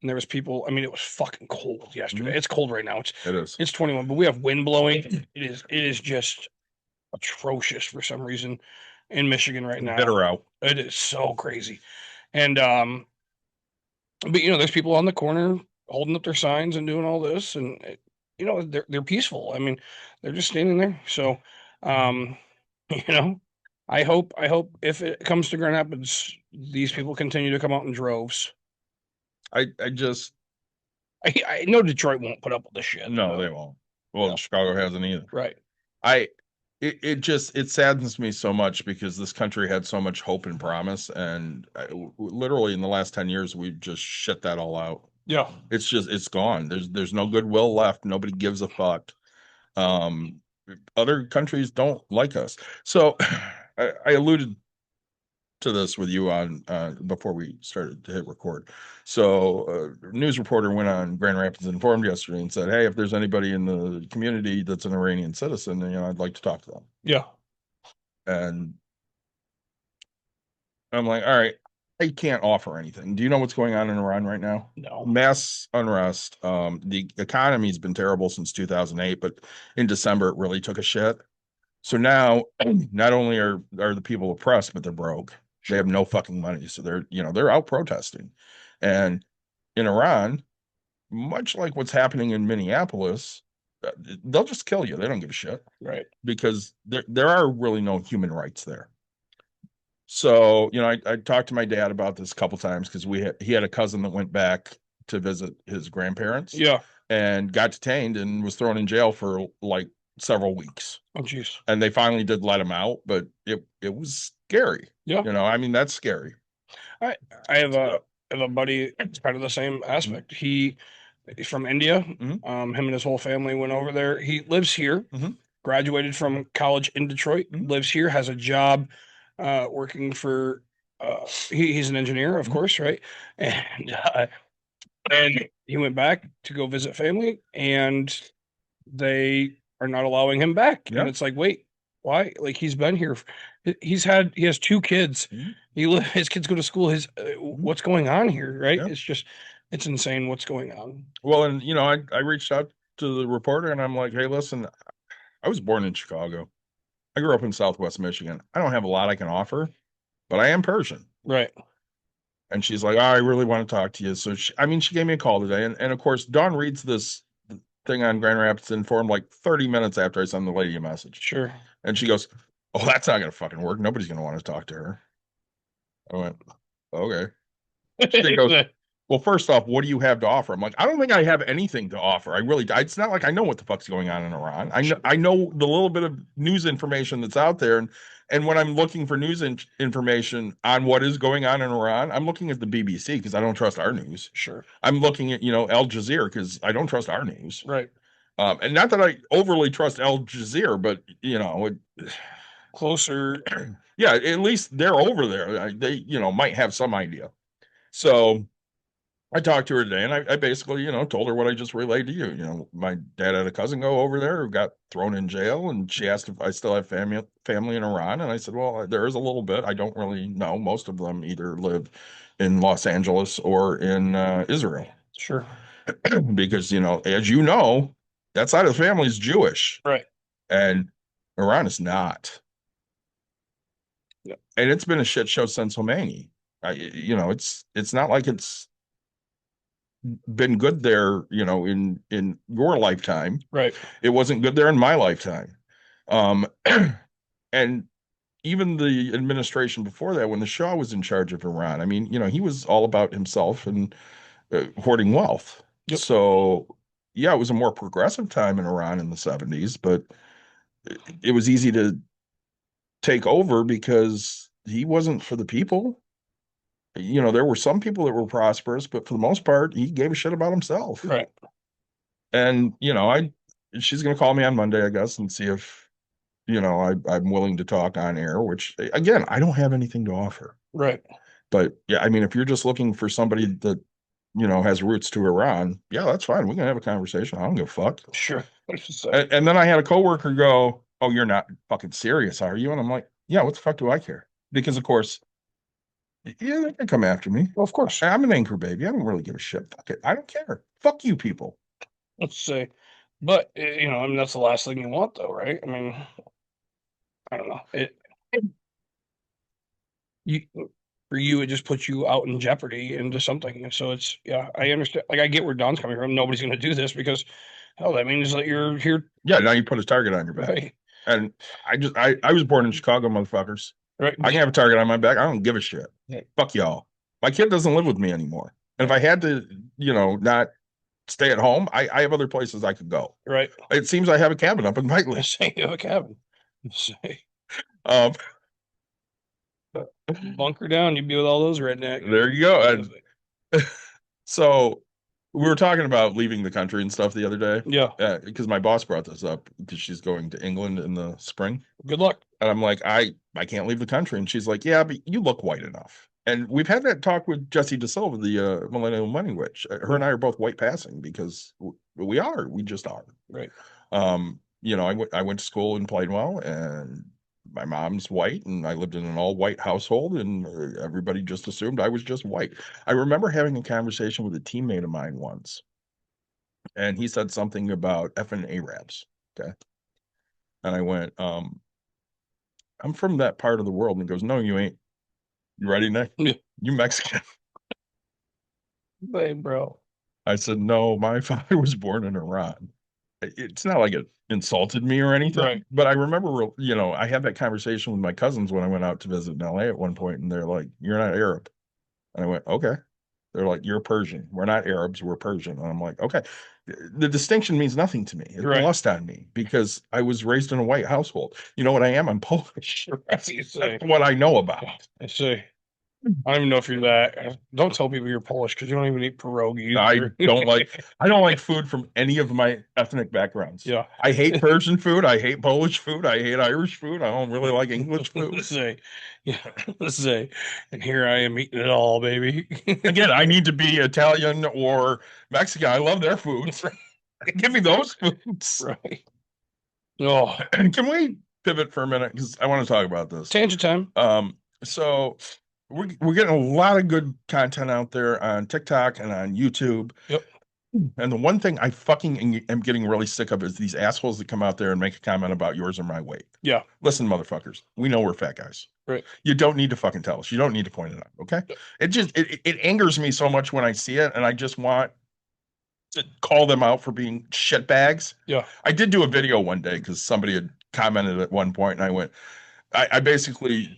and there was people. It was fucking cold yesterday. Mhm. It's cold right now. It is. It's 21, but we have wind blowing. It is just atrocious for some reason in Michigan right now. Bitter out. It is so crazy, and but there's people on the corner holding up their signs and doing all this, and they're peaceful. They're just standing there. So, you know, I hope if it comes to Grand Rapids, these people continue to come out in droves. I know Detroit won't put up with this shit. no, they won't. Well, No. Chicago hasn't either. Right. It saddens me so much because this country had so much hope and promise, and literally in the last 10 years we've just shut that all out. Yeah. It's gone. There's no goodwill left. Nobody gives a fuck. Other countries don't like us. So I alluded to this with you on before we started to hit record. So a news reporter went on Grand Rapids Informed yesterday and said, hey, if there's anybody in the community that's an Iranian citizen, I'd like to talk to them. Yeah. And I'm like, all right, I can't offer anything. Do you know what's going on in Iran right now? No. Mass unrest. The economy's been terrible since 2008, but in December it really took a shit. So now not only are the people oppressed, but they're broke. They have no fucking money. So they're out protesting. And in Iran, much like what's happening in Minneapolis, they'll just kill you. They don't give a shit. Right. Because there are really no human rights there. So, I talked to my dad about this a couple times because he had a cousin that went back to visit his grandparents. Yeah. And got detained and was thrown in jail for like several weeks. Oh, jeez. And they finally did let him out, but it was scary. Yeah. That's scary. I have a buddy. It's kind of the same aspect. He's from India. Mhm. Him and his whole family went over there. He lives here. Mhm. Graduated from college in Detroit. Mhm. Lives here. Has a job working for. He's an engineer, of Mhm. course, right? And he went back to go visit family, and they are not allowing him back. Yeah. And it's like, wait, why? Like he's been here. He has 2 kids. Mhm. His kids go to school. What's going on here, right? Yeah. It's insane what's going on. Well, and I reached out to the reporter and I'm like, hey, listen, I was born in Chicago. I grew up in Southwest Michigan. I don't have a lot I can offer, but I am Persian. Right. And she's like, oh, I really want to talk to you. So she gave me a call today. And of course, Dawn reads this thing on Grand Rapids Informed like 30 minutes after I send the lady a message. Sure. And she goes, Oh, that's not gonna fucking work. Nobody's gonna want to talk to her. I went, okay. She goes, well, first off, what do you have to offer? I'm like, I don't think I have anything to offer. It's not like I know what the fuck's going on in Iran. I know the little bit of news information that's out there. And when I'm looking for news information on what is going on in Iran, I'm looking at the BBC because I don't trust our news. Sure. I'm looking at, Al Jazeera because I don't trust our news. Right. And not that I overly trust Al Jazeera, but, Closer. Yeah, at least they're over there. They, might have some idea. So I talked to her today, and I basically, told her what I just relayed to you. My dad had a cousin go over there who got thrown in jail, and she asked if I still have family in Iran, and I said, well, there is a little bit. I don't really know. Most of them either live in Los Angeles or in Israel. Sure. Because, as you know, that side of the family is Jewish. Right. And Iran is not. Yeah. And it's been a shit show since Khomeini. It's not like it's been good there, in your lifetime. Right. It wasn't good there in my lifetime. And even the administration before that, when the Shah was in charge of Iran, I mean, he was all about himself and hoarding wealth. Yep. So, yeah, it was a more progressive time in Iran in the 70s, but it was easy to take over because he wasn't for the people. There were some people that were prosperous, but for the most part, he gave a shit about himself. Right. And, she's going to call me on Monday, I guess, and see if, I'm willing to talk on air, which, again, I don't have anything to offer. Right. But, yeah, I mean, if you're just looking for somebody that, has roots to Iran, yeah, that's fine. We can have a conversation. I don't give a fuck. Sure. And then I had a coworker go, oh, you're not fucking serious, are you? And I'm like, yeah, what the fuck do I care? Because, of course, yeah, they can come after me. Well, of course. I'm an anchor baby. I don't really give a shit. Fuck it. I don't care. Fuck you people. Let's say. But, I mean, that's the last thing you want, though, right? I mean, I don't know. For you, it just puts you out in jeopardy into something. And so it's, yeah, I understand. Like, I get where Don's coming from. Nobody's going to do this because, hell, that means that you're here. Yeah, now you put a target on your back. Right. And I was born in Chicago, motherfuckers. Right. I can have a target on my back. I don't give a shit. Yeah. Fuck y'all. My kid doesn't live with me anymore. And if I had to, not stay at home, I have other places I could go. Right. It seems I have a cabin up in Whiteley. Say you have a cabin. Say. Bunker down, you'd be with all those rednecks. There you go. And so we were talking about leaving the country and stuff the other day. Yeah. Because my boss brought this up because she's going to England in the spring. Good luck. And I'm like, I can't leave the country. And she's like, yeah, but you look white enough. And we've had that talk with Jessie DeSilva, the Millennial Money Witch. Her and I are both white passing because we just are. Right. I went to school in Plainwell, and my mom's white, and I lived in an all white household, and everybody just assumed I was just white. I remember having a conversation with a teammate of mine once, and he said something about effing Arabs. Okay. And I went, I'm from that part of the world. And he goes, no, you ain't. You ready, Nick? Yeah. You Mexican. Hey, bro. I said, no, my father was born in Iran. It's not like it insulted me or anything, right. But I remember, I had that conversation with my cousins when I went out to visit in LA at one point, and they're like, you're not Arab. And I went, okay. They're like, you're Persian. We're not Arabs, we're Persian. And I'm like, okay. The distinction means nothing to me. It lost on me because I was raised in a white household. You know what I am? I'm Polish. That's what I know about. I see. I don't even know if you're that. Don't tell people you're Polish because you don't even eat pierogies. I don't like food from any of my ethnic backgrounds. Yeah. I hate Persian food. I hate Polish food. I hate Irish food. I don't really like English food. Let's say, and here I am eating it all, baby. Again, I need to be Italian or Mexican. I love their foods. Give me those foods. Right. Oh, can we pivot for a minute because I want to talk about this. Tangent time. So we're getting a lot of good content out there on TikTok and on YouTube. Yep. And the one thing I fucking am getting really sick of is these assholes that come out there and make a comment about yours or my weight. Yeah. Listen, motherfuckers, we know we're fat guys. Right. You don't need to fucking tell us. You don't need to point it out. Okay. Yep. It just it angers me so much when I see it, and I just want to call them out for being shitbags. Yeah. I did do a video one day because somebody had commented at one point, and I went, I basically,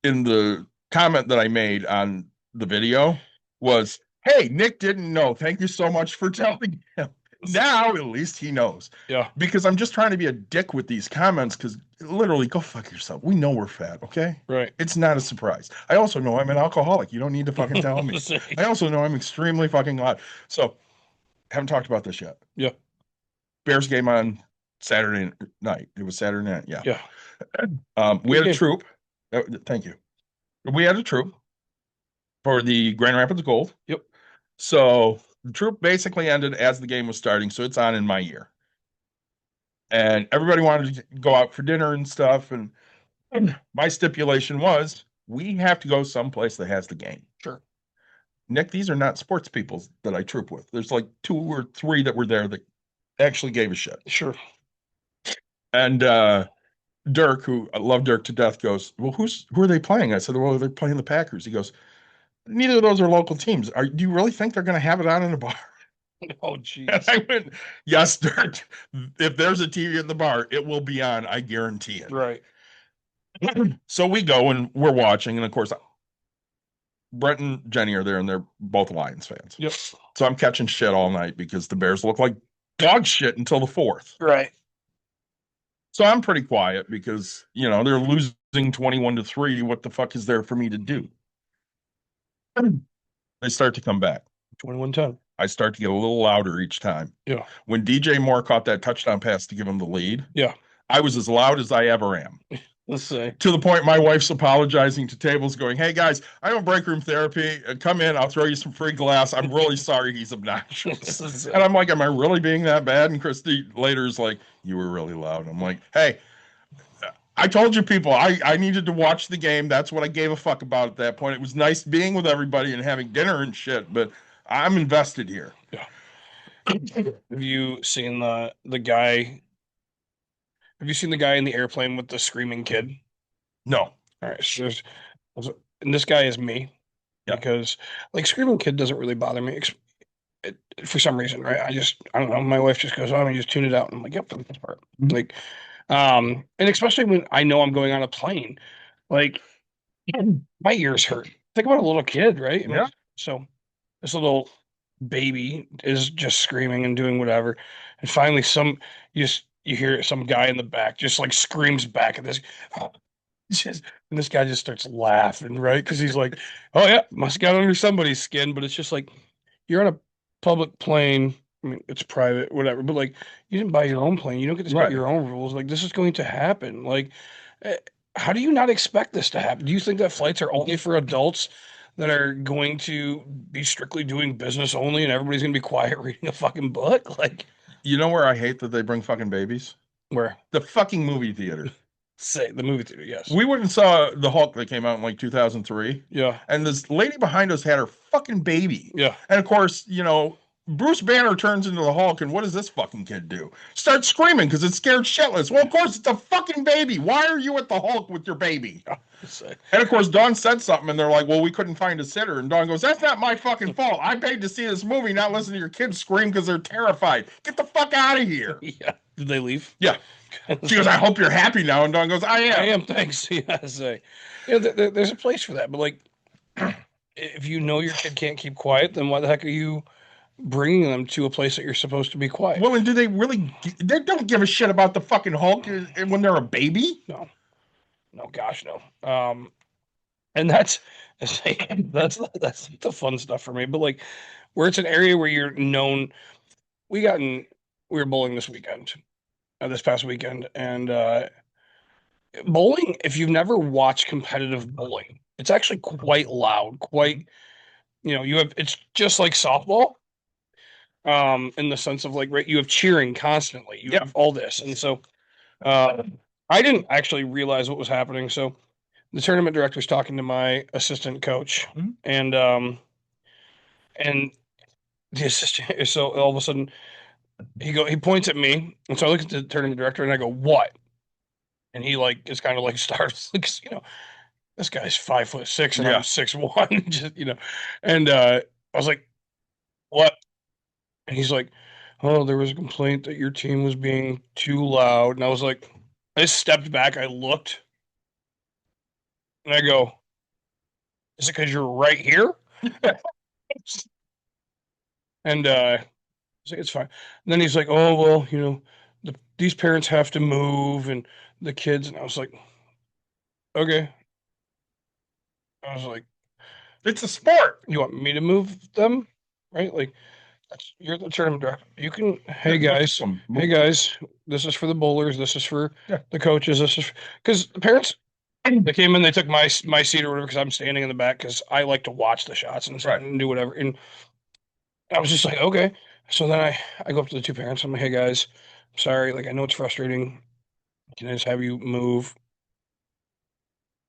in the comment that I made on the video was, hey, Nick didn't know. Thank you so much for telling him. Now at least he knows. Yeah. Because I'm just trying to be a dick with these comments because literally go fuck yourself. We know we're fat, okay? Right. It's not a surprise. I also know I'm an alcoholic. You don't need to fucking tell me. I also know I'm extremely fucking loud. So haven't talked about this yet. Yeah. Bears game on Saturday night. It was Saturday night. Yeah. Yeah. We had a game. troop. Thank you. We had a troop for the Grand Rapids Gold. Yep. So the troop basically ended as the game was starting. So it's on in my year. And everybody wanted to go out for dinner and stuff. And my stipulation was we have to go someplace that has the game. Sure. Nick, these are not sports people that I troop with. There's like 2 or 3 that were there that actually gave a shit. Sure. And Dirk, who I love Dirk to death, goes, well, who are they playing? I said, well, they're playing the Packers. He goes, neither of those are local teams. Do you really think they're going to have it on in a bar? Oh, geez. And I went, yes, Dirk. If there's a TV in the bar, it will be on. I guarantee it. Right. So we go and we're watching. And of course, Brent and Jenny are there and they're both Lions fans. Yep. So I'm catching shit all night because the Bears look like dog shit until the 4th. Right. So I'm pretty quiet because, you know, they're losing 21-3. What the fuck is there for me to do? They start to come back. 21-10. I start to get a little louder each time. Yeah. When DJ Moore caught that touchdown pass to give him the lead, Yeah. I was as loud as I ever am. Let's say. To the point my wife's apologizing to tables going, hey guys, I have break room therapy. Come in, I'll throw you some free glass. I'm really sorry he's obnoxious. And I'm like, am I really being that bad? And Christy later is like, you were really loud. I'm like, hey, I told you people, I needed to watch the game. That's what I gave a fuck about at that point. It was nice being with everybody and having dinner and shit, but I'm invested here. Yeah. Have you seen the guy? Have you seen the guy in the airplane with the screaming kid? No. All right. So and this guy is me. Yeah. Because like screaming kid doesn't really bother me for some reason, right? I don't know. My wife just goes, "Oh, I just tune it out." And I'm like, "Yep, for the most part." Mm-hmm. Like, and especially when I know I'm going on a plane, like my ears hurt. Think about a little kid, right? I mean, Yeah. So this little baby is just screaming and doing whatever, and finally you hear some guy in the back just like screams back at this. And this guy just starts laughing, right? Because he's like, "Oh yeah, must have got under somebody's skin." But it's just like you're on a public plane. I mean, it's private, whatever. But like, you didn't buy your own plane. You don't get to set your own rules. Like, this is going to happen. Like, how do you not expect this to happen? Do you think that flights are only for adults that are going to be strictly doing business only, and everybody's going to be quiet reading a fucking book? Like, you know where I hate that they bring fucking babies? Where? The fucking movie theater. Say the movie theater, yes. We went and saw the Hulk that came out in like 2003. Yeah. And this lady behind us had her fucking baby. Yeah. And of course, you know, Bruce Banner turns into the Hulk, and what does this fucking kid do? Starts screaming because it's scared shitless. Well, of course, it's a fucking baby. Why are you at the Hulk with your baby? And of course, Dawn said something, and they're like, well, we couldn't find a sitter. And Dawn goes, that's not my fucking fault. I paid to see this movie, not listen to your kids scream because they're terrified. Get the fuck out of here. Yeah. Did they leave? Yeah. She goes, I hope you're happy now. And Dawn goes, I am. I am, thanks. Yes. There's a place for that. But like, if you know your kid can't keep quiet, then why the heck are you bringing them to a place that you're supposed to be quiet? Well, and do they really? They don't give a shit about the fucking Hulk when they're a baby. No, gosh, no. And that's the fun stuff for me. But like, where it's an area where you're known, we were bowling this weekend, this past weekend, and bowling. If you've never watched competitive bowling, it's actually quite loud. Quite, it's just like softball. In the sense of like, right, you have cheering constantly, you have all this. And so, I didn't actually realize what was happening. So the tournament director's talking to my assistant coach, and the assistant, so all of a sudden he points at me. And so I look at the tournament director and I go, what? And he like, is kind of like starts, because, this guy's 5'6" and I'm 6'1", just, and, I was like, what? And he's like, oh, there was a complaint that your team was being too loud. And I was like, I stepped back. I looked. And I go, is it because you're right here? And he's like, it's fine. And then he's like, oh, well, these parents have to move and the kids. And I was like, okay. I was like, It's a sport. you want me to move them? Right? Like, you're the tournament director. You can, hey guys, this is for the bowlers. This is for the coaches. This is because the parents, they came in, they took my seat or whatever because I'm standing in the back because I like to watch the shots and do whatever. And I was just like, okay. So then I go up to the two parents. I'm like, hey guys, I'm sorry. Like, I know it's frustrating. Can I just have you move?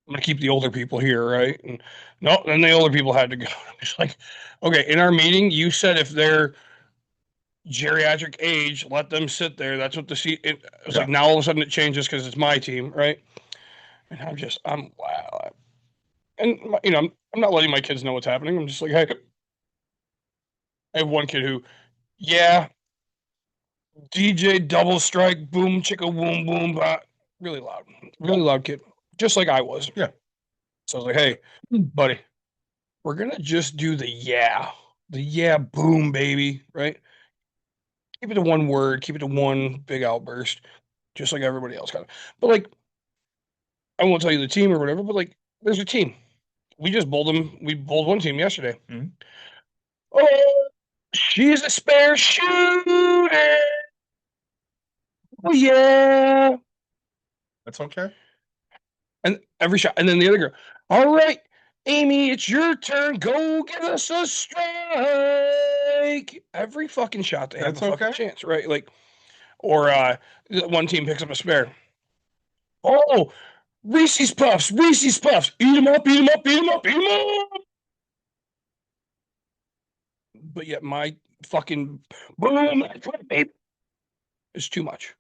I'm gonna keep the older people here, right? And no, then the older people had to go. I'm just like, okay, in our meeting, you said if they're geriatric age, let them sit there. That's what the seat. It was like now all of a sudden it changes because it's my team, right? And I'm wow. And I'm not letting my kids know what's happening. I'm just like, hey, I have one kid who, yeah, DJ double strike, boom, chicka, boom, boom, bah. Really loud kid, just like I was. Yeah. So I was like, hey, buddy, we're gonna just do the yeah, boom, baby, right? Keep it to one word, keep it to one big outburst, just like everybody else got it. But like, I won't tell you the team or whatever, but like, there's a team. We just bowled them. We bowled one team yesterday. Mhm. Oh, she's a spare shooter. Oh yeah. That's okay. And every shot, and then the other girl. All right, Amy, it's your turn. Go give us a strike. Every fucking shot they have That's a fucking okay. chance, right? Like, or one team picks up a spare. Oh, Reese's Puffs, Reese's Puffs. Eat them up, eat them up, eat them up, eat them up. But yet my fucking boom is too much.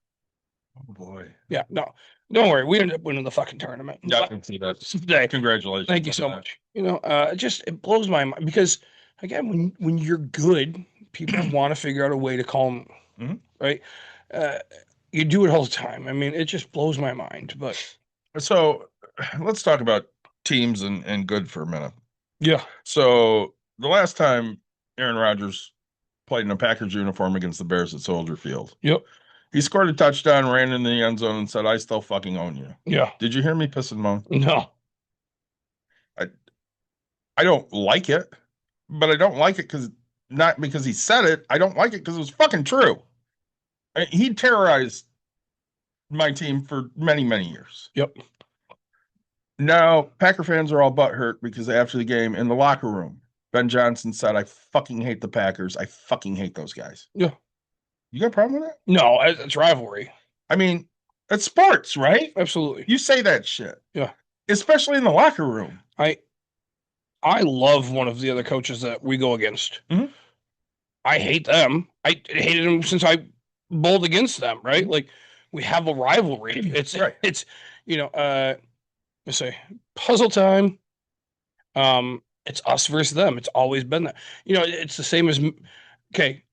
Oh boy. Yeah, no, don't worry. We ended up winning the fucking tournament. Yeah, I can see that. Today. Congratulations. Thank you so much. It blows my mind because again, when you're good, people want to figure out a way to calm, right? You do it all the time. I mean, it just blows my mind. But So let's talk about teams and good for a minute. yeah, So the last time Aaron Rodgers played in a Packers uniform against the Bears at Soldier Field, yep, he scored a touchdown, ran in the end zone, and said, "I still fucking own you." yeah, Did you hear me piss and moan? no, I don't like it, but I don't like it not because he said it. I don't like it because it was fucking true. He terrorized my team for many, many years. yep, Now, Packer fans are all butthurt because after the game in the locker room, Ben Johnson said, "I fucking hate the Packers. I fucking hate those guys." yeah. You got a problem with that? No, it's rivalry. I mean, it's sports, right? Absolutely. You say that shit. Yeah. Especially in the locker room. I love one of the other coaches that we go against. Mhm. I hate them. I hated them since I bowled against them, right? Like we have a rivalry. It's Right. It's let's say puzzle time. It's us versus them. It's always been that. It's the same as okay.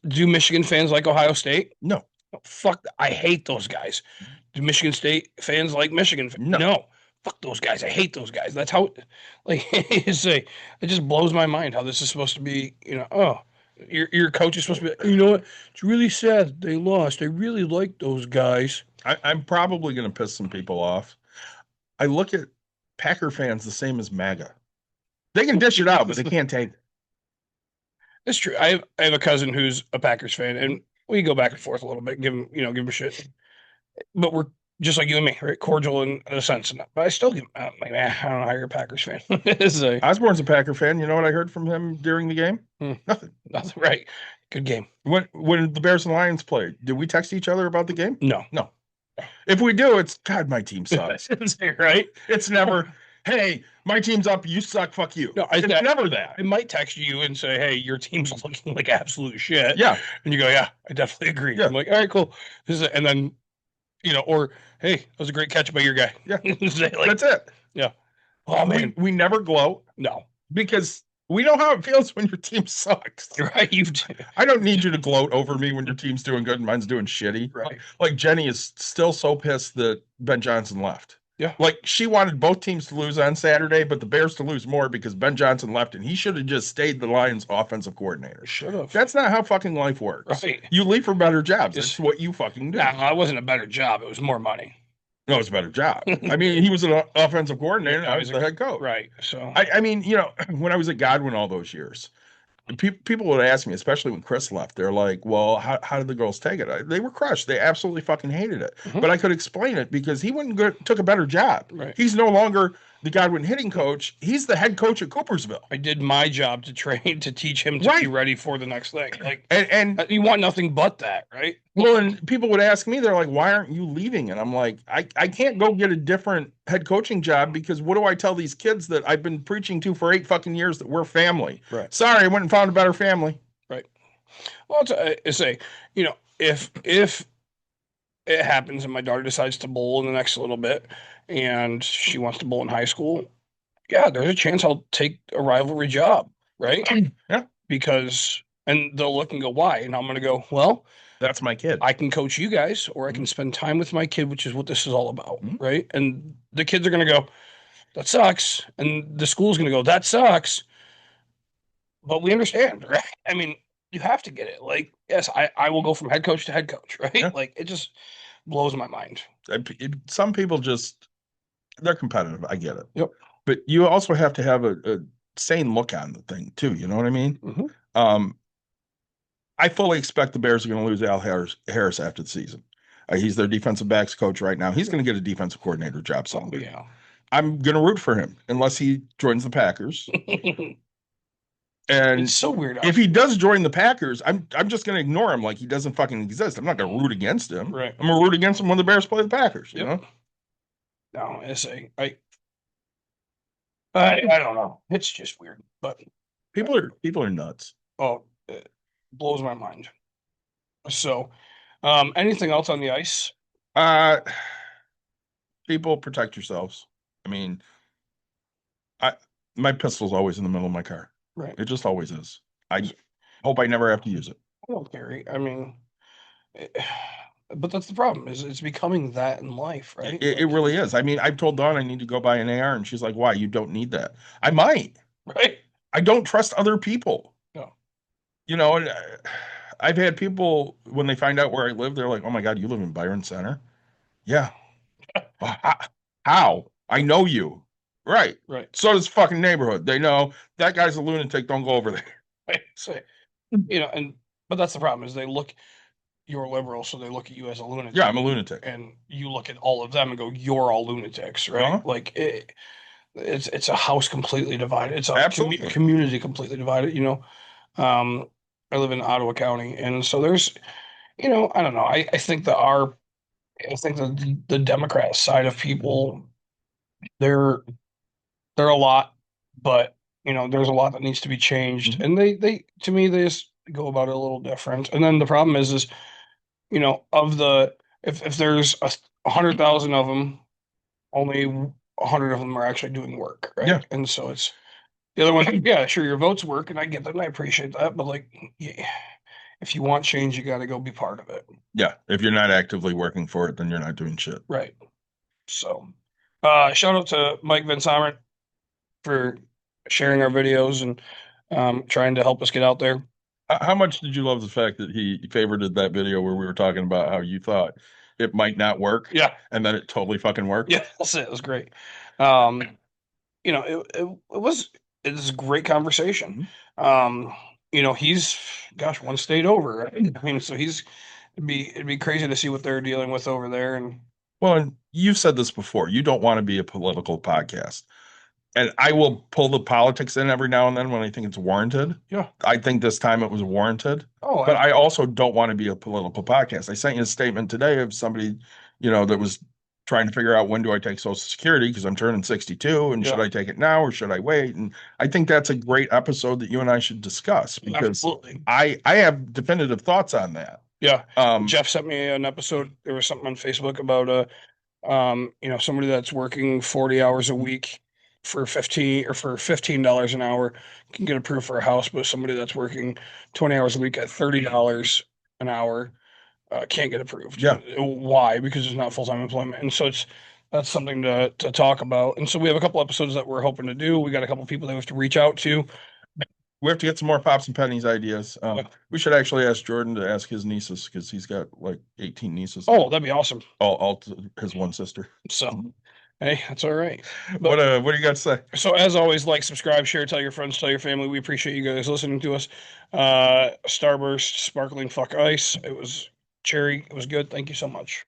Do Michigan fans like Ohio State? No. Fuck. I hate those guys. Do Michigan State fans like Michigan? No. Fuck those guys. I hate those guys. That's how, like, it just blows my mind how this is supposed to be. Your coach is supposed to be. You know what? It's really sad that they lost. I really like those guys. I'm probably going to piss some people off. I look at Packer fans the same as MAGA. They can dish it out, but they can't take it. It's true. I have a cousin who's a Packers fan, and we go back and forth a little bit, give him shit. But we're just like you and me, right? Cordial in a sense. But I still give him, like, man, I don't know how you're a Packers fan. Osborne's a Packer fan. You know what I heard from him during the game? Nothing. Nothing. Right. Good game. When the Bears and Lions played, did we text each other about the game? No. If we do, it's God, my team sucks. Right? It's never, hey, my team's up, you suck, fuck you. No, it's never that. I might text you and say, hey, your team's looking like absolute shit. Yeah. And you go, yeah, I definitely agree. Yeah. I'm like, all right, cool. And then, or hey, that was a great catch by your guy. Yeah. Like, that's it. Yeah. Oh man. We never gloat. No. Because we know how it feels when your team sucks. Right. I don't need you to gloat over me when your team's doing good and mine's doing shitty. Right. Like Jenny is still so pissed that Ben Johnson left. Yeah. Like, she wanted both teams to lose on Saturday, but the Bears to lose more because Ben Johnson left, and he should have just stayed the Lions offensive coordinator. Should have. That's not how fucking life works. Right. You leave for better jobs. Just- That's what you fucking do. Nah, it wasn't a better job. It was more money. No, it's a better job. I mean, he was an offensive coordinator. Yeah, I was the head coach. Right. So I mean, when I was at Godwin all those years, people would ask me, especially when Chris left, they're like, well, how did the girls take it? They were crushed. They absolutely fucking hated it. Mhm. But I could explain it because he took a better job. Right. He's no longer the Godwin hitting coach. He's the head coach at Coopersville. I did my job to train to teach him to Right. be ready for the next thing. Like, And you want nothing but that, right? well, and people would ask me, they're like, why aren't you leaving? And I'm like, I can't go get a different head coaching job because what do I tell these kids that I've been preaching to for 8 fucking years that we're family? Right. Sorry, I went and found a better family. Right. Well, it's if it happens and my daughter decides to bowl in the next little bit and she wants to bowl in high school, yeah, there's a chance I'll take a rivalry job, right? Yeah. And they'll look and go, why? And I'm going to go, well, That's my kid. I can coach you guys or I can spend time with my kid, which is what this is all about, Mhm. right? And the kids are going to go, that sucks. And the school's going to go, that sucks. But we understand, right? I mean, you have to get it. Like, yes, I will go from head coach to head coach, right? Yeah. Like, it just blows my mind. Some people they're competitive. I get it. Yep. But you also have to have a sane look on the thing too. You know what I mean? Mhm. I fully expect the Bears are going to lose Al Harris after the season. He's their defensive backs coach right now. He's going to get a defensive coordinator job Oh, somewhere. yeah. I'm going to root for him unless he joins the Packers. And It's so weird. if he does join the Packers, I'm just going to ignore him like he doesn't fucking exist. I'm not going to root against him. Right. I'm going to root against him when the Bears play the Packers. You Yep. know? No, I don't know. It's just weird, but People are nuts. it blows my mind. So, anything else on the ice? People protect yourselves. I mean, my pistol's always in the middle of my car. Right. It just always is. I hope I never have to use it. I don't carry. I mean, but that's the problem. Is it's becoming that in life, right? It really is. I mean, I've told Dawn I need to go buy an AR, and she's like, "Why? You don't need that." I might. Right. I don't trust other people. No. And I've had people when they find out where I live, they're like, "Oh my God, you live in Byron Center?" Yeah. How? I know you. Right. Right. So does fucking neighborhood. They know that guy's a lunatic. Don't go over there. Right. So, but that's the problem is you're liberal, so they look at you as a lunatic. Yeah, I'm a lunatic. And you look at all of them and go, you're all lunatics, right? Uh-huh. Like it's a house completely divided. It's a Absolutely. community completely divided. I live in Ottawa County, and so there's, I don't know. I think that the Democrat side of people, they're a lot, but there's a lot that needs to be changed, and they to me they just go about it a little different. And then the problem is of the if there's 100,000 of them, only 100 of them are actually doing work, right? Yeah. And so it's the other one. Yeah, sure, your votes work, and I get that, and I appreciate that, but like, yeah, if you want change, you got to go be part of it. Yeah. If you're not actively working for it, then you're not doing shit. Right. So, shout out to Mike Van Somert for sharing our videos and trying to help us get out there. How much did you love the fact that he favorited that video where we were talking about how you thought it might not work? Yeah. And then it totally fucking worked? Yeah, that's it. It was great. It was a great conversation. He's, gosh, one state over. Right? I mean, so it'd be crazy to see what they're dealing with over there. And Well, and you've said this before. You don't want to be a political podcast. And I will pull the politics in every now and then when I think it's warranted. Yeah. I think this time it was warranted. Oh, But I also don't want to be a political podcast. I sent you a statement today of somebody, that was trying to figure out when do I take Social Security because I'm turning 62 and should I take it now or should I wait? And I think that's a great episode that you and I should discuss because absolutely. I have definitive thoughts on that. Yeah. Jeff sent me an episode. There was something on Facebook about somebody that's working 40 hours a week for $15 an hour can get approved for a house, but somebody that's working 20 hours a week at $30 an hour can't get approved. Yeah. Why? Because it's not full-time employment. And so that's something to talk about. And so we have a couple episodes that we're hoping to do. We got a couple people that we have to reach out to. We have to get some more Pops and Pennies ideas. We should actually ask Jordan to ask his nieces because he's got like 18 nieces. Oh, that'd be awesome. All to his one sister. So, hey, that's all right. What do you got to say? So as always, like, subscribe, share, tell your friends, tell your family. We appreciate you guys listening to us. Starburst, Sparkling Fuck Ice. It was cherry. It was good. Thank you so much.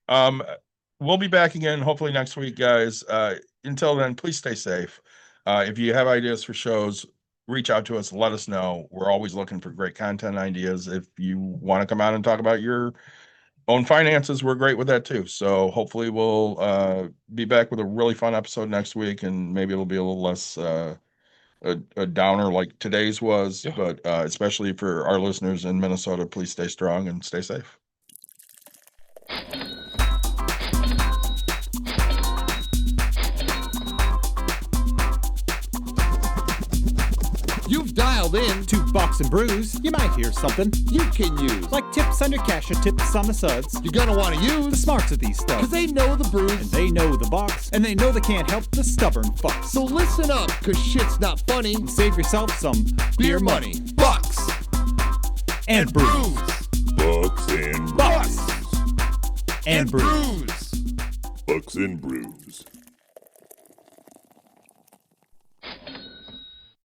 We'll be back again hopefully next week, guys. Until then, please stay safe. If you have ideas for shows, reach out to us. Let us know. We're always looking for great content ideas. If you want to come out and talk about your own finances, we're great with that too. So hopefully we'll be back with a really fun episode next week, and maybe it'll be a little less a downer like today's was. Yeah. But especially for our listeners in Minnesota, please stay strong and stay safe. You've dialed in To Box and Brews, you might hear something you can use. like tips on your cash or tips on the suds. You're gonna want to The use smarts of these because stuff. they know the brews. And they know the box, and they know they can't help the stubborn fucks. So listen up, cause shit's not funny. And save yourself some Beer money, bucks, and brews. Bucks and Bucks brews. and brews. brews. Bucks and brews.